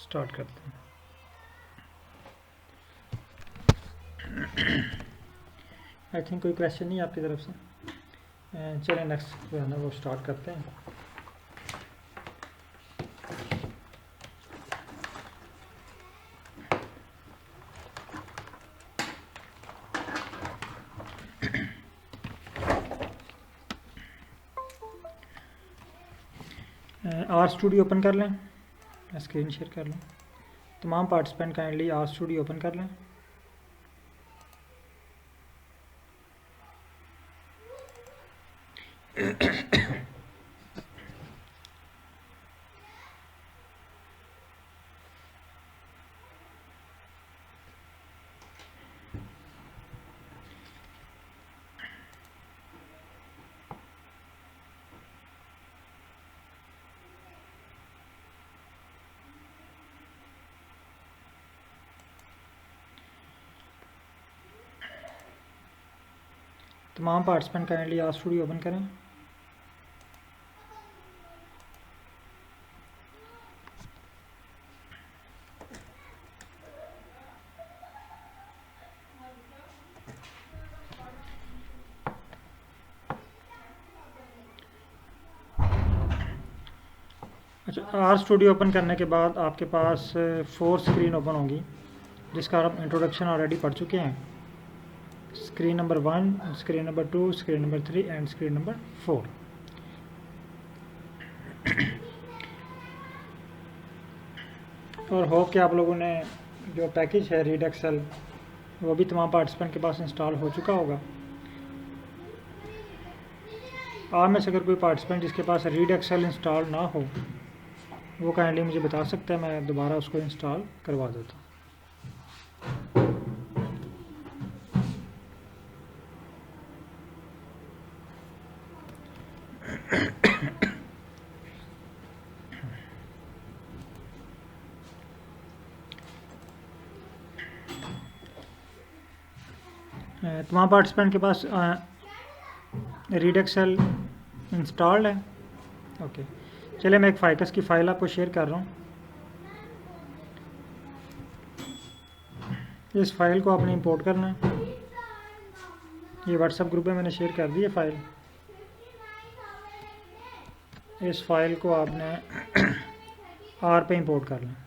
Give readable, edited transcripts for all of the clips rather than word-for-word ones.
Start करते हैं। I think कोई क्वेश्चन नहीं आपकी तरफ से। चलें नेक्स्ट जो है ना वो स्टार्ट करते हैं। आर स्टूडियो ओपन कर लें, स्क्रीन शेयर कर लें। तमाम participant kindly R studio open कर लें। तमाम participant kindly R studio open करें। अच्छा, आर स्टूडियो ओपन करने के बाद आपके पास 4 स्क्रीन ओपन होंगी जिसका आप इंट्रोडक्शन ऑलरेडी पढ़ चुके हैं। Screen number 1, screen number 2, screen number 3 and screen number 4। और होप कि आप लोगों ने जो पैकेज है रीड एक्सेल वो भी तमाम पार्टिसिपेंट के पास इंस्टॉल हो चुका होगा। आप में से अगर कोई पार्टिसिपेंट जिसके पास रीड एक्सेल इंस्टॉल ना हो वो काइंडली मुझे बता सकता है, मैं दोबारा उसको इंस्टॉल करवा देता हूँ। तमाम पार्टिसिपेंट के पास रीड एक्सेल इंस्टॉल्ड है। ओके, चलिए मैं एक फाइकस की फ़ाइल आपको शेयर कर रहा हूँ। इस फाइल को आपने इंपोर्ट करना है। ये व्हाट्सएप ग्रुप में मैंने शेयर कर दी है फाइल। इस फाइल को आपने आर पे इंपोर्ट करना है।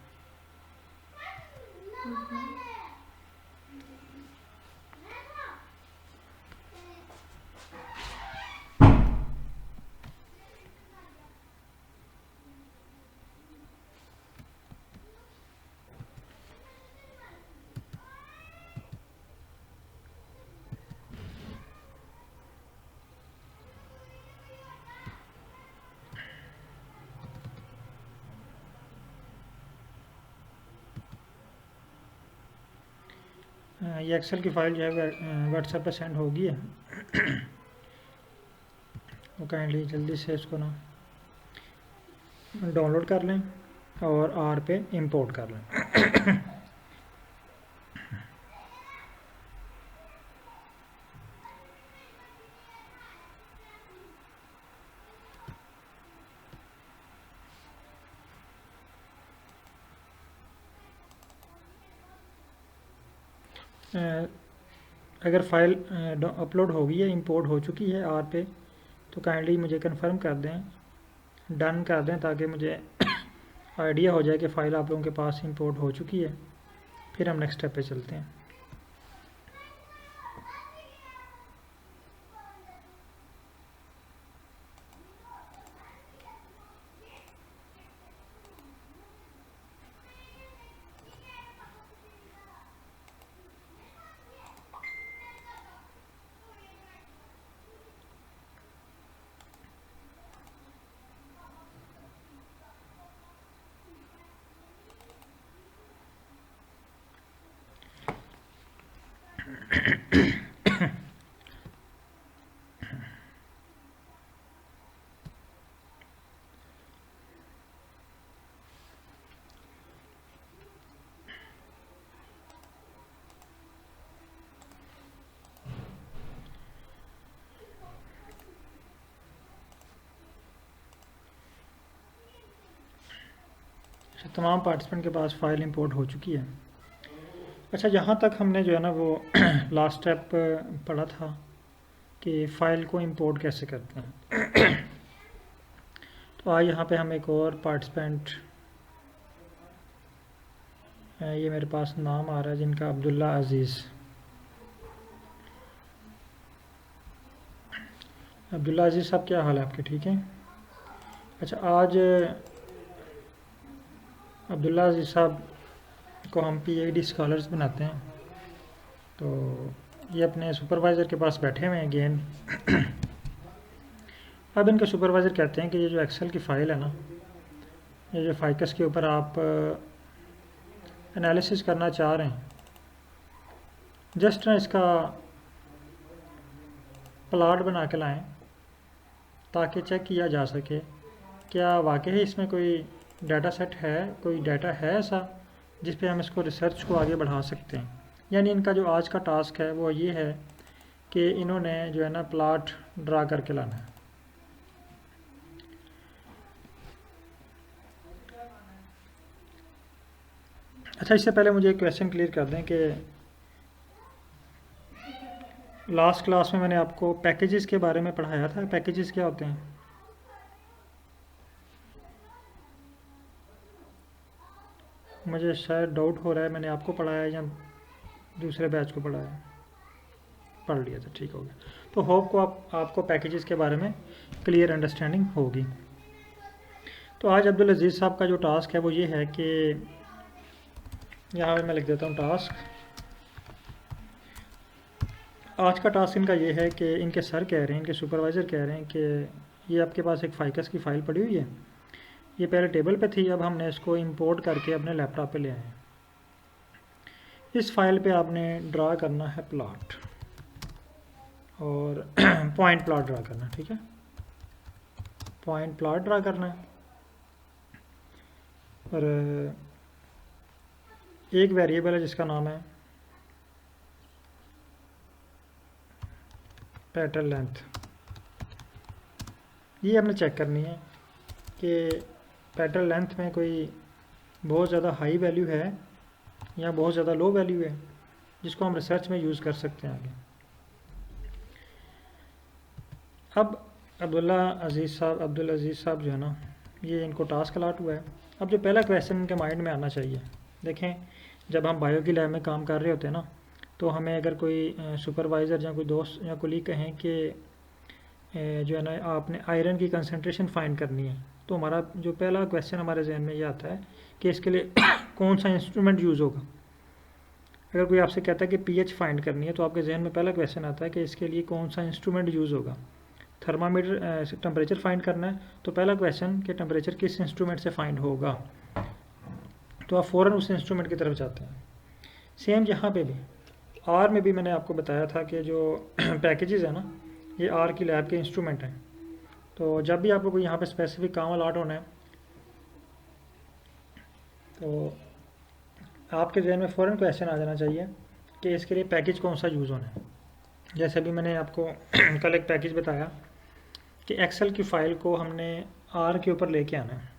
ये एक्सेल की फ़ाइल जो है व्हाट्सएप पे सेंड होगी है। वो काइंडली जल्दी से इसको ना डाउनलोड कर लें और आर पे इंपोर्ट कर लें। अगर फ़ाइल अपलोड हो गई है, इंपोर्ट हो चुकी है आर पे, तो काइंडली मुझे कंफर्म कर दें, डन कर दें, ताकि मुझे आइडिया हो जाए कि फ़ाइल आप लोगों के पास इंपोर्ट हो चुकी है। फिर हम नेक्स्ट स्टेप पे चलते हैं। अच्छा, तमाम पार्टिसिपेंट के पास फ़ाइल इंपोर्ट हो चुकी है। अच्छा, यहाँ तक हमने जो है ना वो लास्ट स्टेप पढ़ा था कि फ़ाइल को इंपोर्ट कैसे करते हैं। तो आज यहाँ पे हम एक और पार्टिसिपेंट, ये मेरे पास नाम आ रहा है जिनका अब्दुल्ला अज़ीज़। अब्दुल्ला अज़ीज़ साहब, क्या हाल है आपके? ठीक है। अच्छा, आज अब्दुल्ला अज़ीज़ साहब को हम PhD स्कॉलर्स बनाते हैं। तो ये अपने सुपरवाइज़र के पास बैठे हुए हैं गेम। अब इनके सुपरवाइज़र कहते हैं कि ये जो एक्सेल की फ़ाइल है ना, ये जो फाइकस के ऊपर आप एनालिसिस करना चाह रहे हैं, जस्ट ना इसका प्लॉट बना के लाएं ताकि चेक किया जा सके क्या वाकई इसमें कोई डाटा सेट है, कोई डाटा है ऐसा जिस पे हम इसको रिसर्च को आगे बढ़ा सकते हैं। यानी इनका जो आज का टास्क है वो ये है कि इन्होंने जो है ना प्लॉट ड्रा करके लाना है। अच्छा, इससे पहले मुझे एक क्वेश्चन क्लियर कर दें कि लास्ट क्लास में मैंने आपको पैकेजेस के बारे में पढ़ाया था। पैकेजेस क्या होते हैं? मुझे शायद डाउट हो रहा है मैंने आपको पढ़ाया या दूसरे बैच को पढ़ाया। पढ़ लिया था, ठीक हो गया। तो होप को आपको पैकेजेस के बारे में क्लियर अंडरस्टैंडिंग होगी। तो आज अब्दुल अजीज़ साहब का जो टास्क है वो ये है कि यहाँ पर मैं लिख देता हूँ टास्क। आज का टास्क इनका ये है कि इनके सर कह रहे हैं, इनके सुपरवाइज़र कह रहे हैं कि ये आपके पास एक फाइकस की फ़ाइल पड़ी हुई है, ये पहले टेबल पे थी, अब हमने इसको इंपोर्ट करके अपने लैपटॉप पे ले आए हैं। इस फाइल पे आपने ड्रा करना है प्लॉट और पॉइंट प्लॉट ड्रा करना है, ठीक है। पॉइंट प्लॉट ड्रा करना है और एक वेरिएबल है जिसका नाम है पैटर्न लेंथ। ये हमने चेक करनी है कि पैटर्न लेंथ में कोई बहुत ज़्यादा हाई वैल्यू है या बहुत ज़्यादा लो वैल्यू है जिसको हम रिसर्च में यूज़ कर सकते हैं आगे। अब अब्दुल अजीज़ साहब जो है ना, ये इनको टास्क अलाट हुआ है। अब जो पहला क्वेश्चन इनके माइंड में आना चाहिए, देखें जब हम बायो की लैब में काम कर रहे होते हैं ना, तो हमें अगर कोई सुपरवाइज़र या कोई दोस्त या कोलीग कहें कि जो है ना आपने आयरन की कंसंट्रेशन फाइंड करनी है, तो हमारा जो पहला क्वेश्चन हमारे जहन में ये आता है कि इसके लिए कौन सा इंस्ट्रूमेंट यूज़ होगा। अगर कोई आपसे कहता है कि pH फाइंड करनी है, तो आपके जहन में पहला क्वेश्चन आता है कि इसके लिए कौन सा इंस्ट्रूमेंट यूज़ होगा। थर्मामीटर टेम्परेचर फाइंड करना है, तो पहला क्वेश्चन कि टेम्परेचर किस इंस्ट्रूमेंट से फाइंड होगा, तो आप फ़ौरन उस इंस्ट्रूमेंट की तरफ जाते हैं। सेम यहाँ पे भी आर में भी मैंने आपको बताया था कि जो पैकेजेस है ना, ये आर की लैब के इंस्ट्रूमेंट हैं। तो जब भी आपको कोई यहाँ पे स्पेसिफिक काम अलाट होना है, तो आपके जहन में फ़ौरन क्वेश्चन आ जाना चाहिए कि इसके लिए पैकेज कौन सा यूज़ होना है। जैसे अभी मैंने आपको कल एक पैकेज बताया कि एक्सेल की फ़ाइल को हमने आर के ऊपर लेके आना है।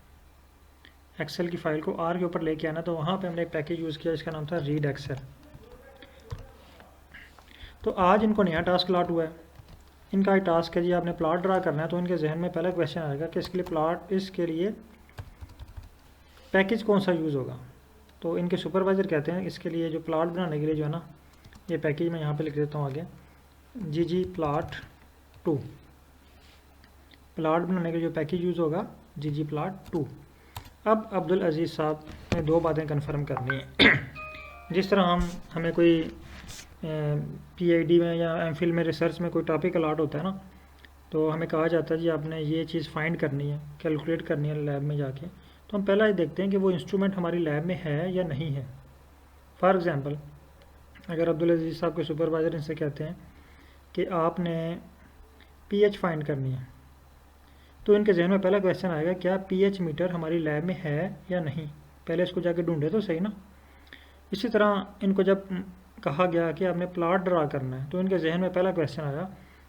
एक्सेल की फ़ाइल को आर के ऊपर लेके आना, तो वहाँ पे हमने एक पैकेज यूज़ किया जिसका नाम था रीड एक्सेल। तो आज इनको नया टास्क अलाट हुआ है। इनका एक टास्क है जी आपने प्लॉट ड्रा करना है। तो इनके जहन में पहला क्वेश्चन आएगा कि इसके लिए पैकेज कौन सा यूज़ होगा। तो इनके सुपरवाइज़र कहते हैं इसके लिए जो प्लॉट बनाने के लिए जो है ना, ये पैकेज मैं यहाँ पे लिख देता हूँ आगे, ggplot2। प्लॉट बनाने के लिए जो पैकेज यूज़ होगा ggplot2। अब अब्दुल अजीज़ साहब ने दो बातें कन्फर्म करनी है। जिस तरह हमें कोई PhD में या MPhil में रिसर्च में कोई टॉपिक अलाट होता है ना, तो हमें कहा जाता है जी आपने ये चीज़ फाइंड करनी है, कैलकुलेट करनी है लैब में जाके। तो हम पहला ये देखते हैं कि वो इंस्ट्रूमेंट हमारी लैब में है या नहीं है। फॉर एग्ज़ाम्पल, अगर अब्दुल अजीज़ साहब के सुपरवाइज़र इनसे कहते हैं कि आपने pH फाइंड करनी है, तो इनके जहन में पहला क्वेश्चन आएगा क्या pH मीटर हमारी लैब में है या नहीं। पहले इसको जाके ढूंढे तो सही ना। इसी तरह इनको जब कहा गया कि आपने प्लॉट ड्रा करना है, तो इनके जहन में पहला क्वेश्चन आया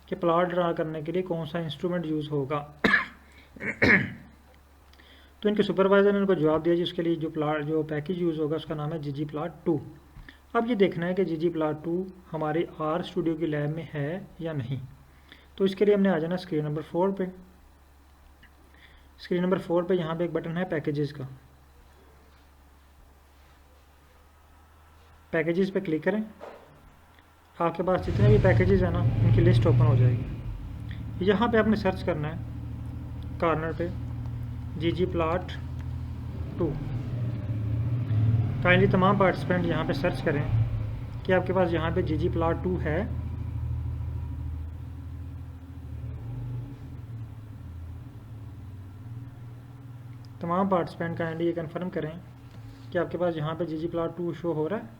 कि प्लॉट ड्रा करने के लिए कौन सा इंस्ट्रूमेंट यूज़ होगा। तो इनके सुपरवाइज़र ने उनको जवाब दिया जी उसके लिए जो पैकेज यूज़ होगा उसका नाम है ggplot2। अब ये देखना है कि ggplot2 हमारे आर स्टूडियो की लैब में है या नहीं। तो इसके लिए हमने आ जाना स्क्रीन नंबर 4 पे। स्क्रीन नंबर 4 पे यहाँ पे एक बटन है पैकेजेस का। पैकेजेस पे क्लिक करें, आपके पास जितने भी पैकेजेस हैं ना उनकी लिस्ट ओपन हो जाएगी। यहाँ पे आपने सर्च करना है कॉर्नर पे ggplot2। काइंडली तमाम पार्टिसिपेंट यहाँ पे सर्च करें कि आपके पास यहाँ पे ggplot2 है। तमाम पार्टिसिपेंट काइंडली ये कन्फर्म करें कि आपके पास यहाँ पे ggplot2 शो हो रहा है।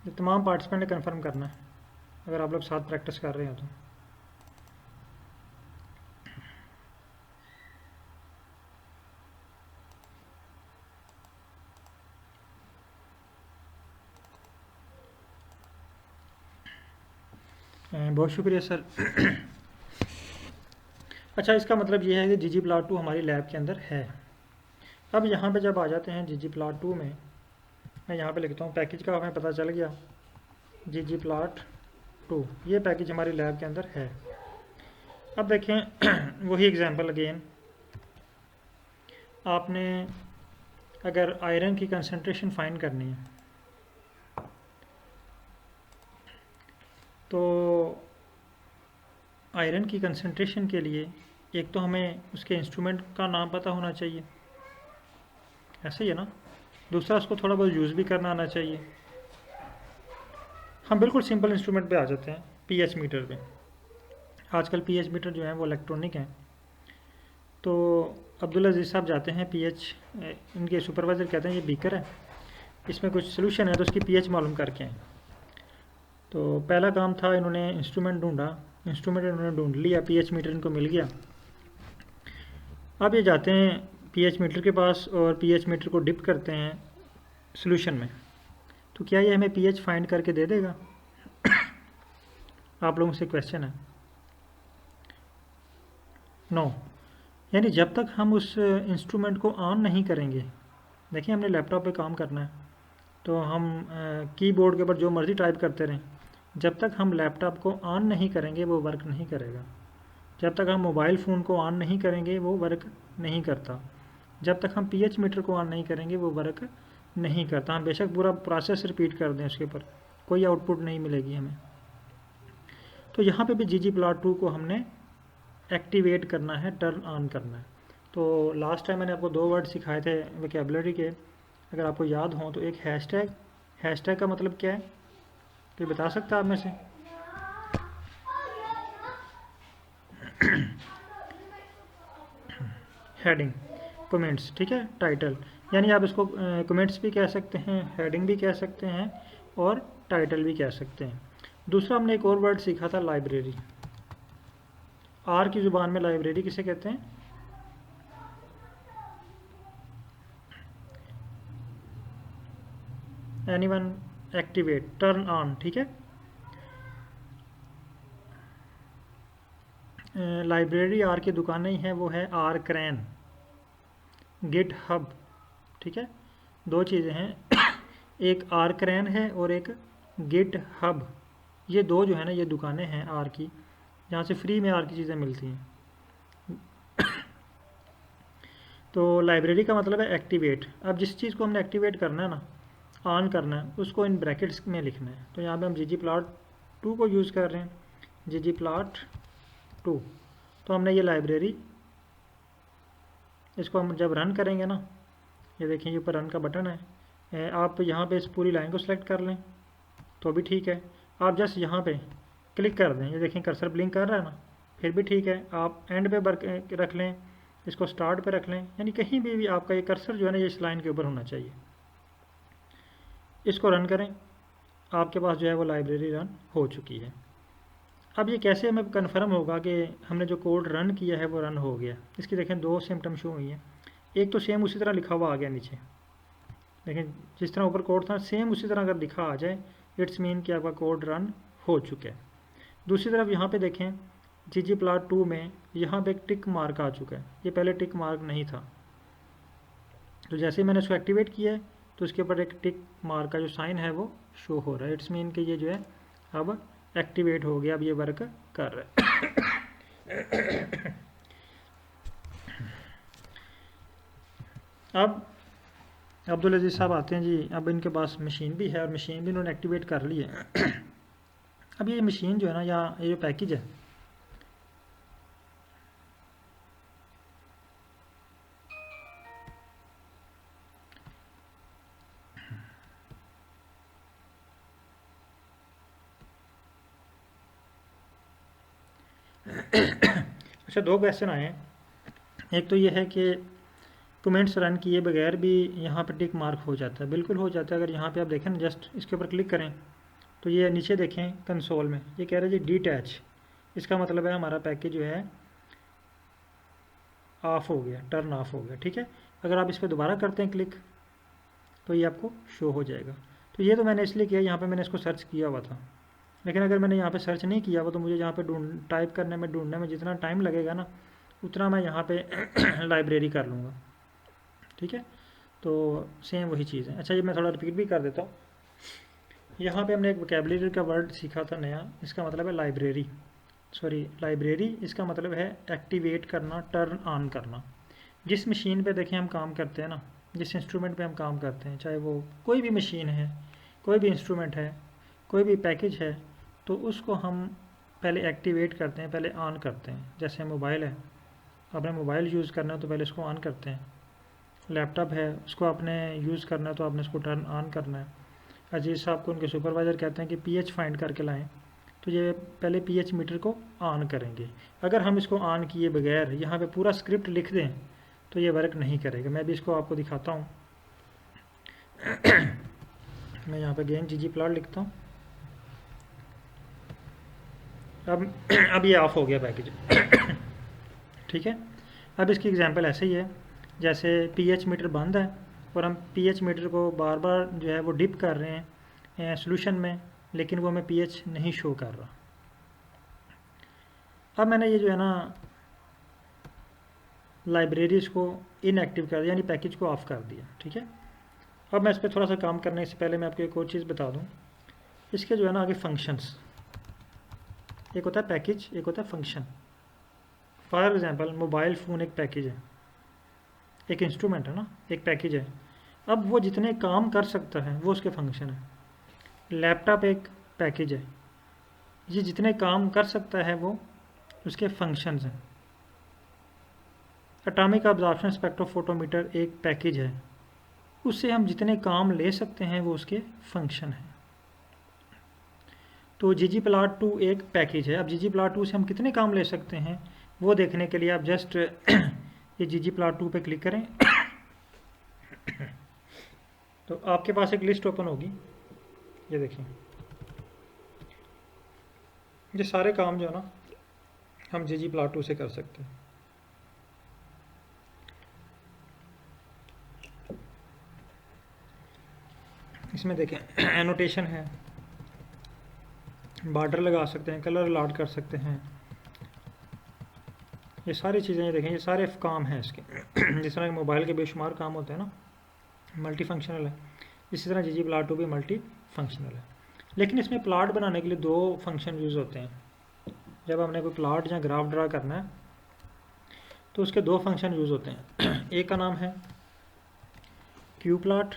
ये तमाम पार्टिसिपेंट ने कन्फर्म करना है अगर आप लोग साथ प्रैक्टिस कर रहे हो तो। बहुत शुक्रिया सर। अच्छा, इसका मतलब ये है कि ggplot2 हमारी लैब के अंदर है। अब यहाँ पे जब आ जाते हैं ggplot2 में, मैं यहाँ पे लिखता हूँ पैकेज का हमें पता चल गया ggplot2, ये पैकेज हमारी लैब के अंदर है। अब देखें वही एग्जांपल अगेन, आपने अगर आयरन की कंसंट्रेशन फाइंड करनी है तो आयरन की कंसंट्रेशन के लिए एक तो हमें उसके इंस्ट्रूमेंट का नाम पता होना चाहिए, ऐसे ही है ना। दूसरा उसको थोड़ा बहुत यूज़ भी करना आना चाहिए। हम बिल्कुल सिंपल इंस्ट्रूमेंट पे आ जाते हैं, पीएच मीटर पे। आजकल पीएच मीटर जो है वो इलेक्ट्रॉनिक हैं। तो अब्दुल अजीज़ साहब जाते हैं पीएच, इनके सुपरवाइज़र कहते हैं ये बीकर है, इसमें कुछ सोल्यूशन है तो उसकी पीएच मालूम करके आएँ। तो पहला काम था, इन्होंने इंस्ट्रूमेंट ढूंढा, इंस्ट्रूमेंट इन्होंने ढूंढ लिया, पीएच मीटर इनको मिल गया। अब ये जाते हैं पीएच मीटर के पास और पीएच मीटर को डिप करते हैं सॉल्यूशन में। तो क्या ये हमें पीएच फाइंड करके दे देगा? आप लोगों से क्वेश्चन है। नो, यानी जब तक हम उस इंस्ट्रूमेंट को ऑन नहीं करेंगे, देखिए हमने लैपटॉप पे काम करना है तो हम कीबोर्ड के ऊपर जो मर्ज़ी टाइप करते रहें, जब तक हम लैपटॉप को ऑन नहीं करेंगे वो वर्क नहीं करेगा। जब तक हम मोबाइल फ़ोन को ऑन नहीं करेंगे वो वर्क नहीं करता। जब तक हम पीएच मीटर को ऑन नहीं करेंगे वो वर्क नहीं करता। हम बेशक पूरा प्रोसेस रिपीट कर दें उसके ऊपर, कोई आउटपुट नहीं मिलेगी हमें। तो यहाँ पे भी ggplot2 को हमने एक्टिवेट करना है, टर्न ऑन करना है। तो लास्ट टाइम मैंने आपको 2 वर्ड सिखाए थे वोकैबुलरी के, अगर आपको याद हो तो एक हैशटैग। हैशटैग का मतलब क्या है, कोई बता सकता है आप में से? हेडिंग, कमेंट्स, ठीक है, टाइटल, यानी आप इसको कमेंट्स भी कह सकते हैं, हेडिंग भी कह सकते हैं और टाइटल भी कह सकते हैं। दूसरा हमने एक और वर्ड सीखा था, लाइब्रेरी। आर की ज़ुबान में लाइब्रेरी किसे कहते हैं? एनीवन? एक्टिवेट, टर्न ऑन, ठीक है। लाइब्रेरी आर की दुकानें ही हैं, वो है आर क्रैन, गिट हब, ठीक है। 2 चीज़ें हैं, एक आर क्रैन है और एक गिट हब। ये 2 जो है ना, ये दुकानें हैं आर की, जहाँ से फ्री में आर की चीज़ें मिलती हैं। तो लाइब्रेरी का मतलब है एक्टिवेट। अब जिस चीज़ को हमने एक्टिवेट करना है ना, ऑन करना है, उसको इन ब्रैकेट्स में लिखना है। तो यहाँ पे हम ggplot2 को यूज़ कर रहे हैं, ggplot2। तो हमने ये लाइब्रेरी, इसको हम जब रन करेंगे ना, ये देखें ये ऊपर रन का बटन है, आप यहाँ पे इस पूरी लाइन को सिलेक्ट कर लें तो भी ठीक है। आप जस्ट यहाँ पे क्लिक कर दें, ये देखें कर्सर ब्लिंक कर रहा है ना, फिर भी ठीक है। आप एंड पे रख लें, इसको स्टार्ट पे रख लें, यानी कहीं भी आपका ये कर्सर जो है ना ये इस लाइन के ऊपर होना चाहिए। इसको रन करें, आपके पास जो है वो लाइब्रेरी रन हो चुकी है। अब ये कैसे हमें कन्फर्म होगा कि हमने जो कोड रन किया है वो रन हो गया? इसकी देखें 2 सिम्टम शो हुई हैं। एक तो सेम उसी तरह लिखा हुआ आ गया नीचे, लेकिन जिस तरह ऊपर कोड था सेम उसी तरह अगर लिखा आ जाए, इट्स मीन कि आपका कोड रन हो चुका है। दूसरी तरफ यहाँ पे देखें, ggplot2 में यहाँ पे एक टिक मार्क आ चुका है, ये पहले टिक मार्क नहीं था। तो जैसे ही मैंने इसको एक्टिवेट किया है तो इसके ऊपर एक टिक मार्क का जो साइन है वो शो हो रहा है। इट्स मीन कि ये जो है अब एक्टिवेट हो गया, अब ये वर्क कर रहा है। अब अब्दुल अजीज़ साहब आते हैं जी, अब इनके पास मशीन भी है और मशीन भी इन्होंने एक्टिवेट कर ली है। अब ये मशीन जो है ना, या ये जो पैकेज है, अच्छा 2 क्वेश्चन आए हैं। एक तो ये है कि कमेंट्स रन किए बगैर भी यहाँ पे टिक मार्क हो जाता है। बिल्कुल हो जाता है। अगर यहाँ पे आप देखें ना, जस्ट इसके ऊपर क्लिक करें तो ये नीचे देखें कंसोल में ये कह रहा है जी डिटैच। इसका मतलब है हमारा पैकेज जो है ऑफ हो गया, टर्न ऑफ हो गया। ठीक है, अगर आप इस पर दोबारा करते हैं क्लिक तो ये आपको शो हो जाएगा। तो ये तो मैंने इसलिए किया, यहाँ पे मैंने इसको सर्च किया हुआ था, लेकिन अगर मैंने यहाँ पे सर्च नहीं किया हुआ तो मुझे यहाँ पे टाइप करने में, ढूंढने में जितना टाइम लगेगा ना, उतना मैं यहाँ पे लाइब्रेरी कर लूँगा। ठीक है, तो सेम वही चीज़ है। अच्छा, ये मैं थोड़ा रिपीट भी कर देता हूँ। यहाँ पे हमने एक वोकेबलरी का वर्ड सीखा था नया, इसका मतलब है लाइब्रेरी। सॉरी, लाइब्रेरी इसका मतलब है एक्टिवेट करना, टर्न ऑन करना। जिस मशीन पे देखें हम काम करते हैं ना, जिस इंस्ट्रूमेंट पे हम काम करते हैं, चाहे वो कोई भी मशीन है, कोई भी इंस्ट्रूमेंट है, कोई भी पैकेज है, तो उसको हम पहले एक्टिवेट करते हैं, पहले ऑन करते हैं। जैसे मोबाइल है, आपने मोबाइल यूज़ करना है तो पहले इसको ऑन करते हैं। लैपटॉप है, उसको आपने यूज़ करना है तो आपने इसको टर्न ऑन करना है। अजीज़ साहब को उनके सुपरवाइज़र कहते हैं कि पीएच फाइंड करके लाएं, तो ये पहले पीएच मीटर को ऑन करेंगे। अगर हम इसको ऑन किए बगैर यहाँ पे पूरा स्क्रिप्ट लिख दें तो ये वर्क नहीं करेगा। मैं भी इसको आपको दिखाता हूँ। मैं यहाँ पे अगेन ggplot लिखता हूँ। अब ये ऑफ हो गया पैकेज। ठीक है, अब इसकी एग्जांपल ऐसे ही है, जैसे पीएच मीटर बंद है और हम पीएच मीटर को बार बार जो है वो डिप कर रहे हैं सॉल्यूशन में, लेकिन वो हमें पीएच नहीं शो कर रहा। अब मैंने ये जो है ना लाइब्रेरीज को इनएक्टिव कर दिया, यानी पैकेज को ऑफ कर दिया। ठीक है, अब मैं इस पर थोड़ा सा काम करने से पहले मैं आपको एक और चीज़ बता दूं। इसके जो है ना आगे फंक्शंस, एक होता है पैकेज, एक होता है function. For example mobile phone एक पैकेज है, एक इंस्ट्रूमेंट है ना, एक पैकेज है। अब वो जितने काम कर सकता है वो उसके फंक्शन है। लैपटॉप एक पैकेज है, ये जितने काम कर सकता है वो उसके फंक्शंस हैं। एटॉमिक ऑब्जर्वेशन स्पेक्ट्रोफोटोमीटर एक पैकेज है, उससे हम जितने काम ले सकते हैं वो उसके फंक्शन हैं। तो ggplot2 एक पैकेज है। अब ggplot2 से हम कितने काम ले सकते हैं वो देखने के लिए आप जस्ट ये ggplot2 पे क्लिक करें तो आपके पास एक लिस्ट ओपन होगी। ये देखिए, ये सारे काम जो है ना हम ggplot2 से कर सकते हैं। इसमें देखें एनोटेशन है, बॉर्डर लगा सकते हैं, कलर अलॉट कर सकते हैं, ये सारी चीज़ें। ये देखें, ये सारे काम हैं इसके। जिस तरह मोबाइल के बेशुमार काम होते हैं ना, मल्टी फंक्शनल है, इसी तरह ggplot2 भी मल्टी फंक्शनल है। लेकिन इसमें प्लॉट बनाने के लिए 2 फंक्शन यूज़ होते हैं। जब हमने कोई प्लॉट या ग्राफ ड्रा करना है तो उसके 2 फंक्शन यूज़ होते हैं। एक का नाम है qplot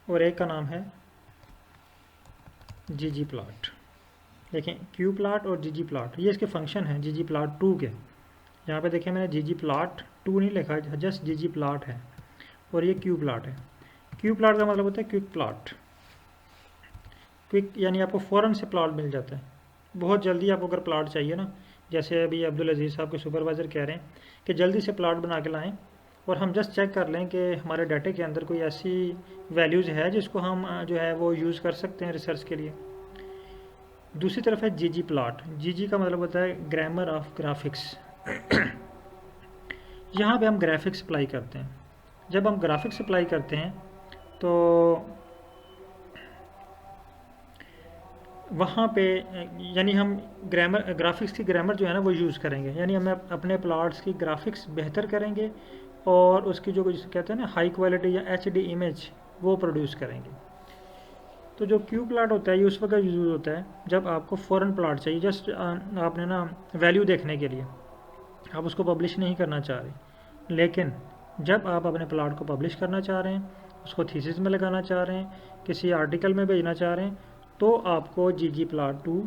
और एक का नाम है ggplot। देखें, qplot और ggplot ये इसके फंक्शन हैं ggplot2 के। यहाँ पे देखें मैंने ggplot2 नहीं लिखा, जस्ट ggplot है और ये qplot है। qplot का मतलब होता है क्विक प्लॉट। क्विक यानी आपको फ़ौरन से प्लॉट मिल जाता है, बहुत जल्दी आपको अगर प्लॉट चाहिए ना, जैसे अभी अब्दुल अजीज़ साहब के सुपरवाइज़र कह रहे हैं कि जल्दी से प्लॉट बना के लाएँ और हम जस्ट चेक कर लें कि हमारे डाटे के अंदर कोई ऐसी वैल्यूज़ है जिसको हम जो है वो यूज़ कर सकते हैं रिसर्च के लिए। दूसरी तरफ है ggplot। gg का मतलब होता है ग्रामर ऑफ ग्राफिक्स। यहाँ पे हम ग्राफिक्स अप्लाई करते हैं। जब हम ग्राफिक्स अप्लाई करते हैं तो वहाँ पे यानी हम ग्राफिक्स की ग्रामर जो है ना वो यूज़ करेंगे, यानी हम अपने प्लॉट्स की ग्राफिक्स बेहतर करेंगे और उसकी जो जिसे कहते हैं ना हाई क्वालिटी या HD इमेज वो प्रोड्यूस करेंगे। तो जो क्यू प्लॉट होता है ये उस वक्त यूज़ होता है जब आपको फ़ौरन प्लॉट चाहिए, जस्ट आपने ना वैल्यू देखने के लिए, आप उसको पब्लिश नहीं करना चाह रहे। लेकिन जब आप अपने प्लॉट को पब्लिश करना चाह रहे हैं, उसको थीसिस में लगाना चाह रहे हैं, किसी आर्टिकल में भेजना चाह रहे हैं, तो आपको ggplot2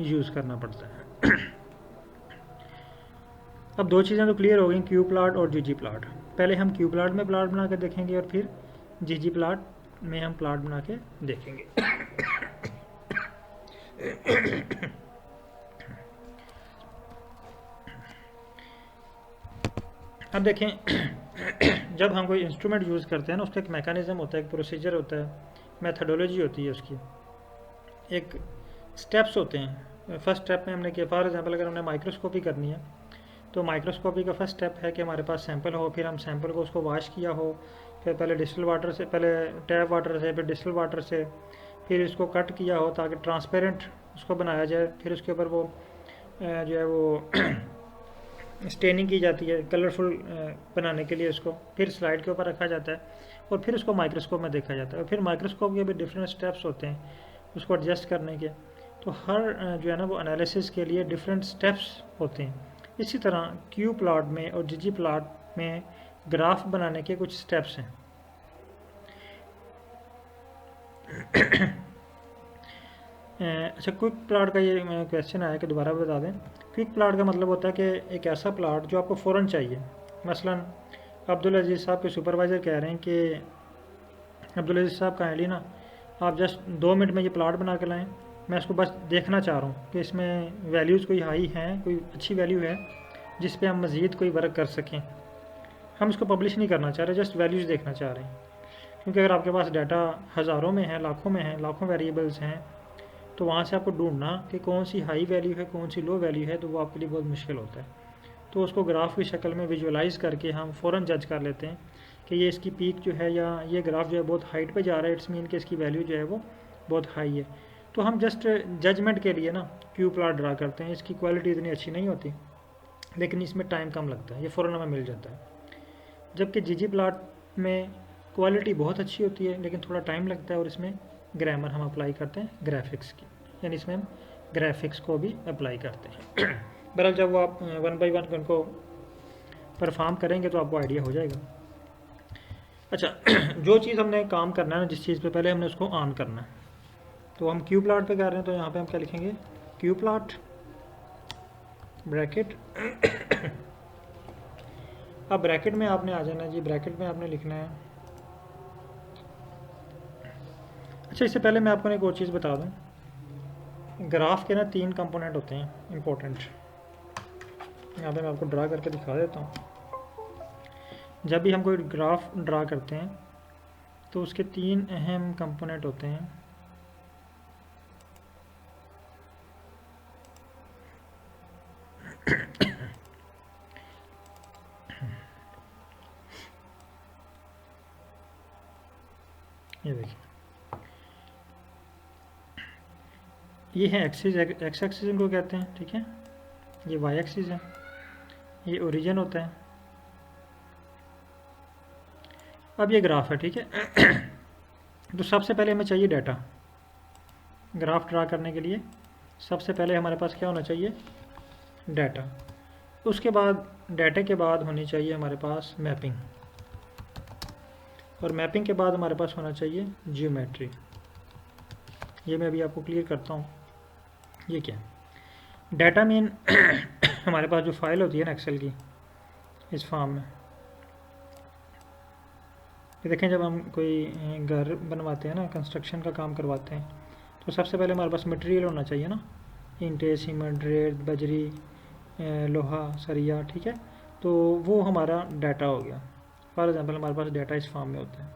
यूज़ करना पड़ता है। अब दो चीज़ें तो क्लियर हो गई, क्यू प्लॉट और ggplot। पहले हम क्यू प्लॉट में प्लॉट बना के देखेंगे और फिर ggplot में हम प्लॉट बना के देखेंगे। अब देखें, जब हम कोई इंस्ट्रूमेंट यूज़ करते हैं ना, उसका एक मैकेनिज़्म होता है, एक प्रोसीजर होता है, मेथडोलॉजी होती है उसकी, एक स्टेप्स होते हैं। फर्स्ट स्टेप में हमने किया, फॉर एग्जांपल अगर हमने माइक्रोस्कोपी करनी है तो माइक्रोस्कोपी का फर्स्ट स्टेप है कि हमारे पास सैंपल हो, फिर हम सैंपल को उसको वॉश किया हो, फिर पहले डिस्टिल वाटर से, पहले टैप वाटर से, फिर डिस्टिल वाटर से, फिर इसको कट किया हो ताकि ट्रांसपेरेंट उसको बनाया जाए, फिर उसके ऊपर वो जो है वो स्टेनिंग की जाती है कलरफुल बनाने के लिए उसको, फिर स्लाइड के ऊपर रखा जाता है और फिर उसको माइक्रोस्कोप में देखा जाता है। और फिर माइक्रोस्कोप के भी डिफरेंट स्टेप्स होते हैं उसको एडजस्ट करने के, तो हर जो है ना वो एनालिसिस के लिए डिफरेंट स्टेप्स होते हैं। इसी तरह क्यू प्लॉट में और ggplot में ग्राफ बनाने के कुछ स्टेप्स हैं। अच्छा, क्विक प्लॉट का ये क्वेश्चन आया कि दोबारा बता दें। क्विक प्लॉट का मतलब होता है कि एक ऐसा प्लॉट जो आपको फ़ौरन चाहिए। मसलन अब्दुल अजीज़ साहब के सुपरवाइज़र कह रहे हैं कि अब्दुल अजीज़ साहब काइंडली ना आप जस्ट 2 मिनट में ये प्लॉट बना के लाएँ, मैं इसको बस देखना चाह रहा हूँ कि इसमें वैल्यूज़ कोई हाई हैं, कोई अच्छी वैल्यू है जिस पे हम मज़ीद कोई वर्क कर सकें। हम इसको पब्लिश नहीं करना चाह रहे, जस्ट वैल्यूज़ देखना चाह रहे हैं। क्योंकि अगर आपके पास डाटा हज़ारों में है, लाखों में है, लाखों वेरिएबल्स हैं, तो वहाँ से आपको ढूंढना कि कौन सी हाई वैल्यू है, कौन सी लो वैल्यू है, तो वो आपके लिए बहुत मुश्किल होता है। तो उसको ग्राफ की शक्ल में विजुअलाइज़ करके हम फ़ौरन जज कर लेते हैं कि ये इसकी पीक जो है या ये ग्राफ जो है बहुत हाइट पे जा रहा है, इट्स मीन कि इसकी वैल्यू जो है वो बहुत हाई है। तो हम जस्ट जजमेंट के लिए ना क्यू प्लॉट ड्रा करते हैं। इसकी क्वालिटी इतनी अच्छी नहीं होती, लेकिन इसमें टाइम कम लगता है, ये फ़ौरन हमें मिल जाता है। जबकि ggplot में क्वालिटी बहुत अच्छी होती है लेकिन थोड़ा टाइम लगता है और इसमें ग्रामर हम अप्लाई करते हैं ग्राफिक्स की, यानी इसमें हम ग्राफिक्स को भी अप्लाई करते हैं। बहरहाल जब वो आप 1 बाई 1 उनको परफॉर्म करेंगे तो आपको आइडिया हो जाएगा। अच्छा, जो चीज़ हमने काम करना है ना, जिस चीज़ पे पहले हमने उसको ऑन करना है, तो हम क्यू प्लॉट पे कर रहे हैं, तो यहाँ पे हम क्या लिखेंगे, क्यू प्लॉट ब्रैकेट। अब ब्रैकेट में आपने आ जाना जी, ब्रैकेट में आपने लिखना है। अच्छा, इससे पहले मैं आपको एक और चीज़ बता दूं, ग्राफ के ना 3 कंपोनेंट होते हैं इम्पोर्टेंट। यहाँ पे मैं आपको ड्रा करके दिखा देता हूँ। जब भी हम कोई ग्राफ ड्रा करते हैं तो उसके 3 अहम कंपोनेंट होते हैं। ये देखिए, ये है एक्सिस, एक्स एक्सिस इनको कहते हैं, ठीक है। ये वाई एक्सिस है, ये ओरिजिन होता है। अब ये ग्राफ है, ठीक है। तो सबसे पहले हमें चाहिए डाटा। ग्राफ ड्रा करने के लिए सबसे पहले हमारे पास क्या होना चाहिए, डाटा। उसके बाद डाटा के बाद होनी चाहिए हमारे पास मैपिंग, और मैपिंग के बाद हमारे पास होना चाहिए जियोमेट्री। ये मैं अभी आपको क्लियर करता हूँ ये क्या है। डाटा मीन हमारे पास जो फाइल होती है ना एक्सेल की, इस फॉर्म में ये देखें, जब हम कोई घर बनवाते हैं ना, कंस्ट्रक्शन का काम करवाते हैं, तो सबसे पहले हमारे पास मटेरियल होना चाहिए ना, ईंटें, सीमेंट, रेत, बजरी, लोहा, सरिया, ठीक है। तो वो हमारा डाटा हो गया। फॉर एग्जांपल हमारे पास डाटा इस फॉर्म में होता है।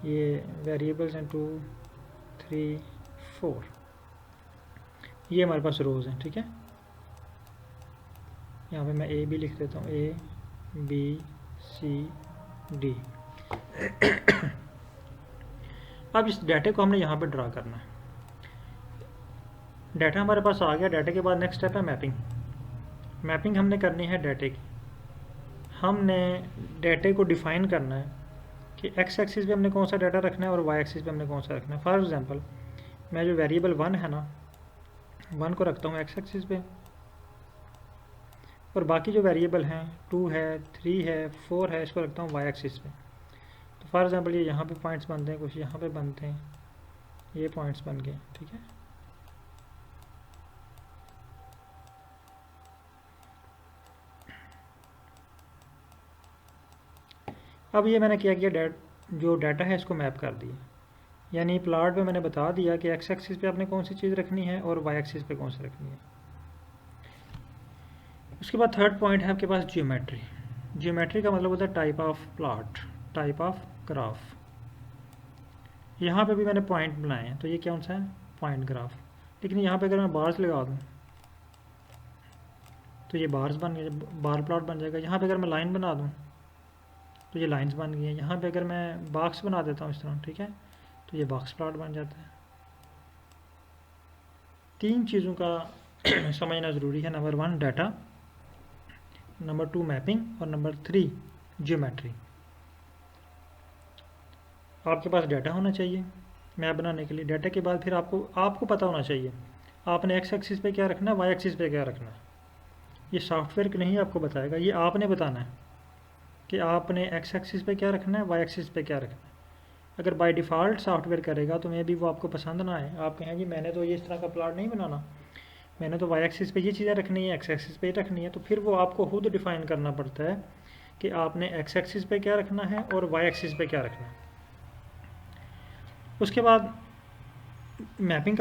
ये वेरिएबल्स हैं 2, 3, 4, ये हमारे पास रोज़ हैं, ठीक है। यहाँ पे मैं ए भी लिख देता हूँ, A, B, C, D। अब इस डाटे को हमने यहाँ पे ड्रा करना है। डाटा हमारे पास आ गया। डाटा के बाद नेक्स्ट स्टेप है मैपिंग। मैपिंग हमने करनी है डाटे की। हमने डाटे को डिफ़ाइन करना है कि एक्स एक्सिस पे हमने कौन सा डाटा रखना है और वाई एक्सिस पे हमने कौन सा रखना है। फॉर एग्जांपल मैं जो वेरिएबल 1 है ना, 1 को रखता हूँ एक्स एक्सिस पे, और बाकी जो वेरिएबल हैं 2 है, 3 है, 4 है, इसको रखता हूँ वाई एक्सिस पे। तो फॉर एग्जांपल ये यहाँ पे पॉइंट्स बनते हैं, कुछ यहाँ पे बनते हैं, ये पॉइंट्स बन गए, ठीक है। अब ये मैंने क्या किया, जो डाटा है इसको मैप कर दिया, यानी प्लॉट पे मैंने बता दिया कि एक्स एक्सिस पे आपने कौन सी चीज़ रखनी है और वाई एक्सिस पे कौन सी रखनी है। उसके बाद थर्ड पॉइंट है आपके पास जियोमेट्री। जियोमेट्री का मतलब होता है type of plot, type of graph. यहाँ पे भी मैंने पॉइंट बनाए हैं, तो ये कौन सा है, पॉइंट ग्राफ। लेकिन यहाँ पे अगर मैं बार्स लगा दूँ तो ये बार्स बन गए, बार प्लॉट बन जाएगा। यहाँ पे अगर मैं लाइन बना दूँ तो ये लाइंस बन गई हैं। यहाँ पे अगर मैं बॉक्स बना देता हूँ इस तरह, ठीक है, तो ये बॉक्स प्लॉट बन जाता है। 3 चीज़ों का समझना ज़रूरी है। नंबर 1 डाटा, नंबर 2 मैपिंग और नंबर 3 जियोमेट्री। आपके पास डाटा होना चाहिए मैप बनाने के लिए। डाटा के बाद फिर आपको पता होना चाहिए आपने एक्स एक्सिस पे क्या रखना है, वाई एक्सिस पे क्या रखना है। ये सॉफ्टवेयर नहीं आपको बताएगा, ये आपने बताना है कि आपने एक्स एक्सिस पे क्या रखना है, वाई एक्सिस पे क्या रखना है। अगर बाय डिफ़ॉल्ट सॉफ्टवेयर करेगा तो मे भी वो आपको पसंद ना आए, आप कहें जी मैंने तो ये इस तरह का प्लॉट नहीं बनाना, मैंने तो वाई एक्सिस पे ये चीज़ें रखनी है, एक्स एक्सिस पे रखनी है। तो फिर वो आपको खुद डिफ़ाइन करना पड़ता है कि आपने एक्स एक्सिस पे क्या रखना है और वाई एक्सिस पे क्या रखना है। उसके बाद मैपिंग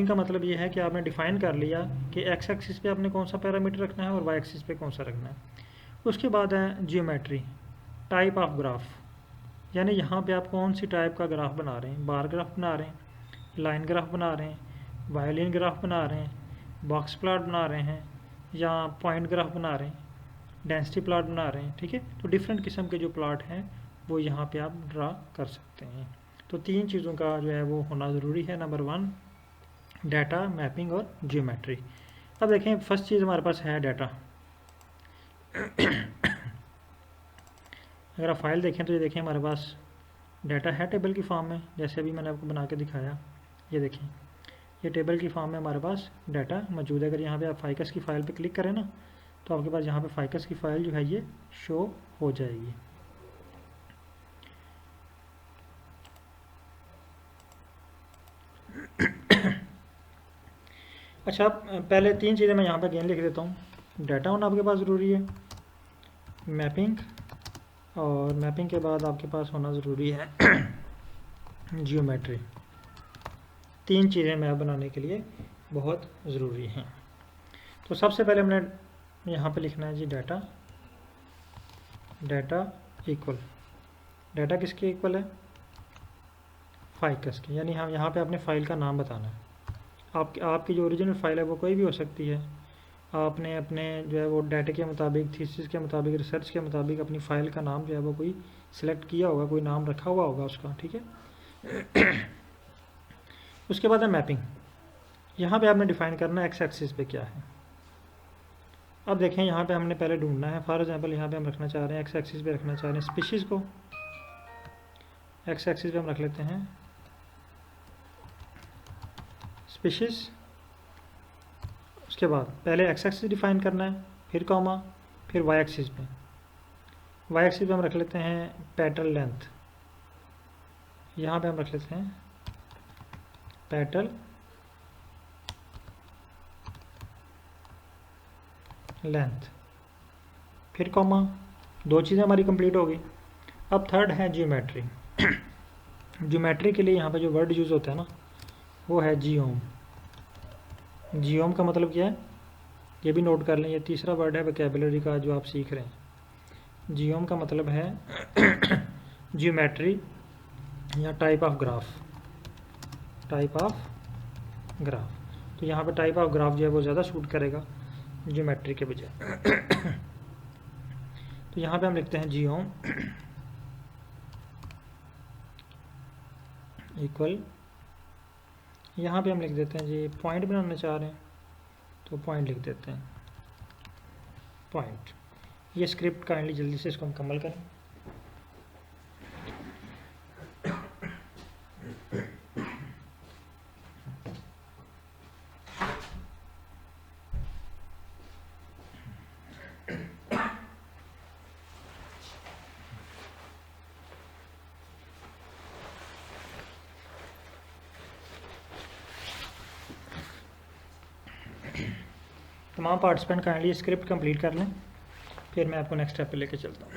का मतलब ये है कि आपने डिफ़ाइन कर लिया कि एक्स एक्सिस पे आपने कौन सा पैरामीटर रखना है और वाई एक्सिस पे कौन सा रखना है। उसके बाद है जियोमेट्री, टाइप ऑफ ग्राफ, यानी यहाँ पे आप कौन सी टाइप का ग्राफ बना रहे हैं, बार ग्राफ बना रहे हैं, लाइन ग्राफ बना रहे हैं, वायलिन ग्राफ बना रहे हैं, बॉक्स प्लॉट बना रहे हैं, या पॉइंट ग्राफ बना रहे हैं, डेंसिटी प्लॉट बना रहे हैं, ठीक है। तो डिफरेंट किस्म के जो प्लॉट हैं वो यहाँ पे आप ड्रा कर सकते हैं। तो 3 चीज़ों का जो है वो होना ज़रूरी है। नंबर 1 डाटा, मैपिंग और जियोमेट्री। अब देखें फर्स्ट चीज़ हमारे पास है डाटा। अगर आप फाइल देखें तो ये देखें हमारे पास डाटा है टेबल की फॉर्म में, जैसे अभी मैंने आपको बना के दिखाया। ये देखें ये टेबल की फॉर्म में हमारे पास डाटा मौजूद है। अगर यहाँ पे आप फाइकस की फ़ाइल पे क्लिक करें ना तो आपके पास यहाँ पे फाइकस की फ़ाइल जो है ये शो हो जाएगी। अच्छा, पहले 3 चीज़ें मैं यहाँ पे अगेन लिख देता हूँ। डाटा होना आपके पास ज़रूरी है, मैपिंग, और मैपिंग के बाद आपके पास होना ज़रूरी है जियोमेट्री। 3 चीज़ें मैप बनाने के लिए बहुत ज़रूरी हैं। तो सबसे पहले हमने यहाँ पे लिखना है जी डाटा, डाटा इक्वल, डाटा किसके इक्वल है, फाइकस के, यानी हम यहाँ पे अपने फ़ाइल का नाम बताना है। आपकी जो ओरिजिनल फ़ाइल है वो कोई भी हो सकती है। आपने अपने जो है वो डाटा के मुताबिक, थीसिस के मुताबिक, रिसर्च के मुताबिक अपनी फ़ाइल का नाम जो है वो कोई सिलेक्ट किया होगा, कोई नाम रखा हुआ होगा उसका, ठीक है। उसके बाद है मैपिंग। यहाँ पे आपने डिफ़ाइन करना है एक्स एक्सिस पे क्या है। अब देखें यहाँ पे हमने पहले ढूंढना है। फॉर एग्जांपल यहाँ पे हम रखना चाह रहे हैं, एक्स एक्सिस पे रखना चाह रहे हैं स्पीशीज़ को। एक्स एक्सिस पे हम रख लेते हैं स्पीशीज़। उसके बाद पहले एक्स एक्सिस डिफ़ाइन करना है, फिर कॉमा, फिर वाई एक्सिस पे। वाई एक्सिस पे हम रख लेते हैं पेटल लेंथ। यहाँ पे हम रख लेते हैं पेटल लेंथ, फिर कॉमा। 2 चीज़ें हमारी कंप्लीट हो गई। अब थर्ड है जियोमेट्री। जियोमेट्री के लिए यहाँ पे जो वर्ड यूज़ होता है ना वो है जियोम। जियोम का मतलब क्या है ये भी नोट कर लें, ये तीसरा वर्ड है वोकैबुलरी का जो आप सीख रहे हैं। जियोम का मतलब है जियोमेट्री या type of graph, type of graph. तो यहाँ पे टाइप ऑफ ग्राफ जो है वो ज़्यादा सूट करेगा जियोमेट्री के बजाय। तो यहाँ पे हम लिखते हैं जियोम इक्वल, यहाँ पे हम लिख देते हैं जी पॉइंट बनाना चाह रहे हैं तो पॉइंट लिख देते हैं पॉइंट। ये स्क्रिप्ट काइंडली जल्दी से इसको मुकम्मल करें। तमाम पार्टिसिपेंट काइंडली स्क्रिप्ट कंप्लीट कर लें, फिर मैं आपको नेक्स्ट स्टेप पे लेके चलता हूँ।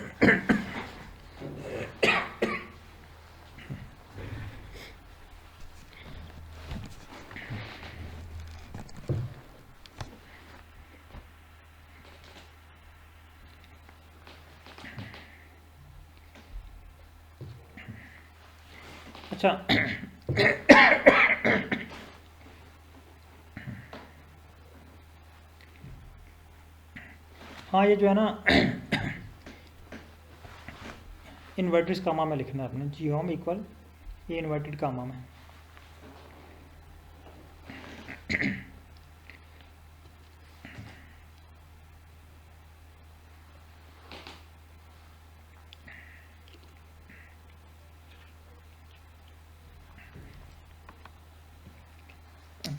अच्छा हाँ, ये जो है ना इन्वर्टेड कामा में लिखना है आपने, जी होम इक्वल ये इन्वर्टेड कामा में।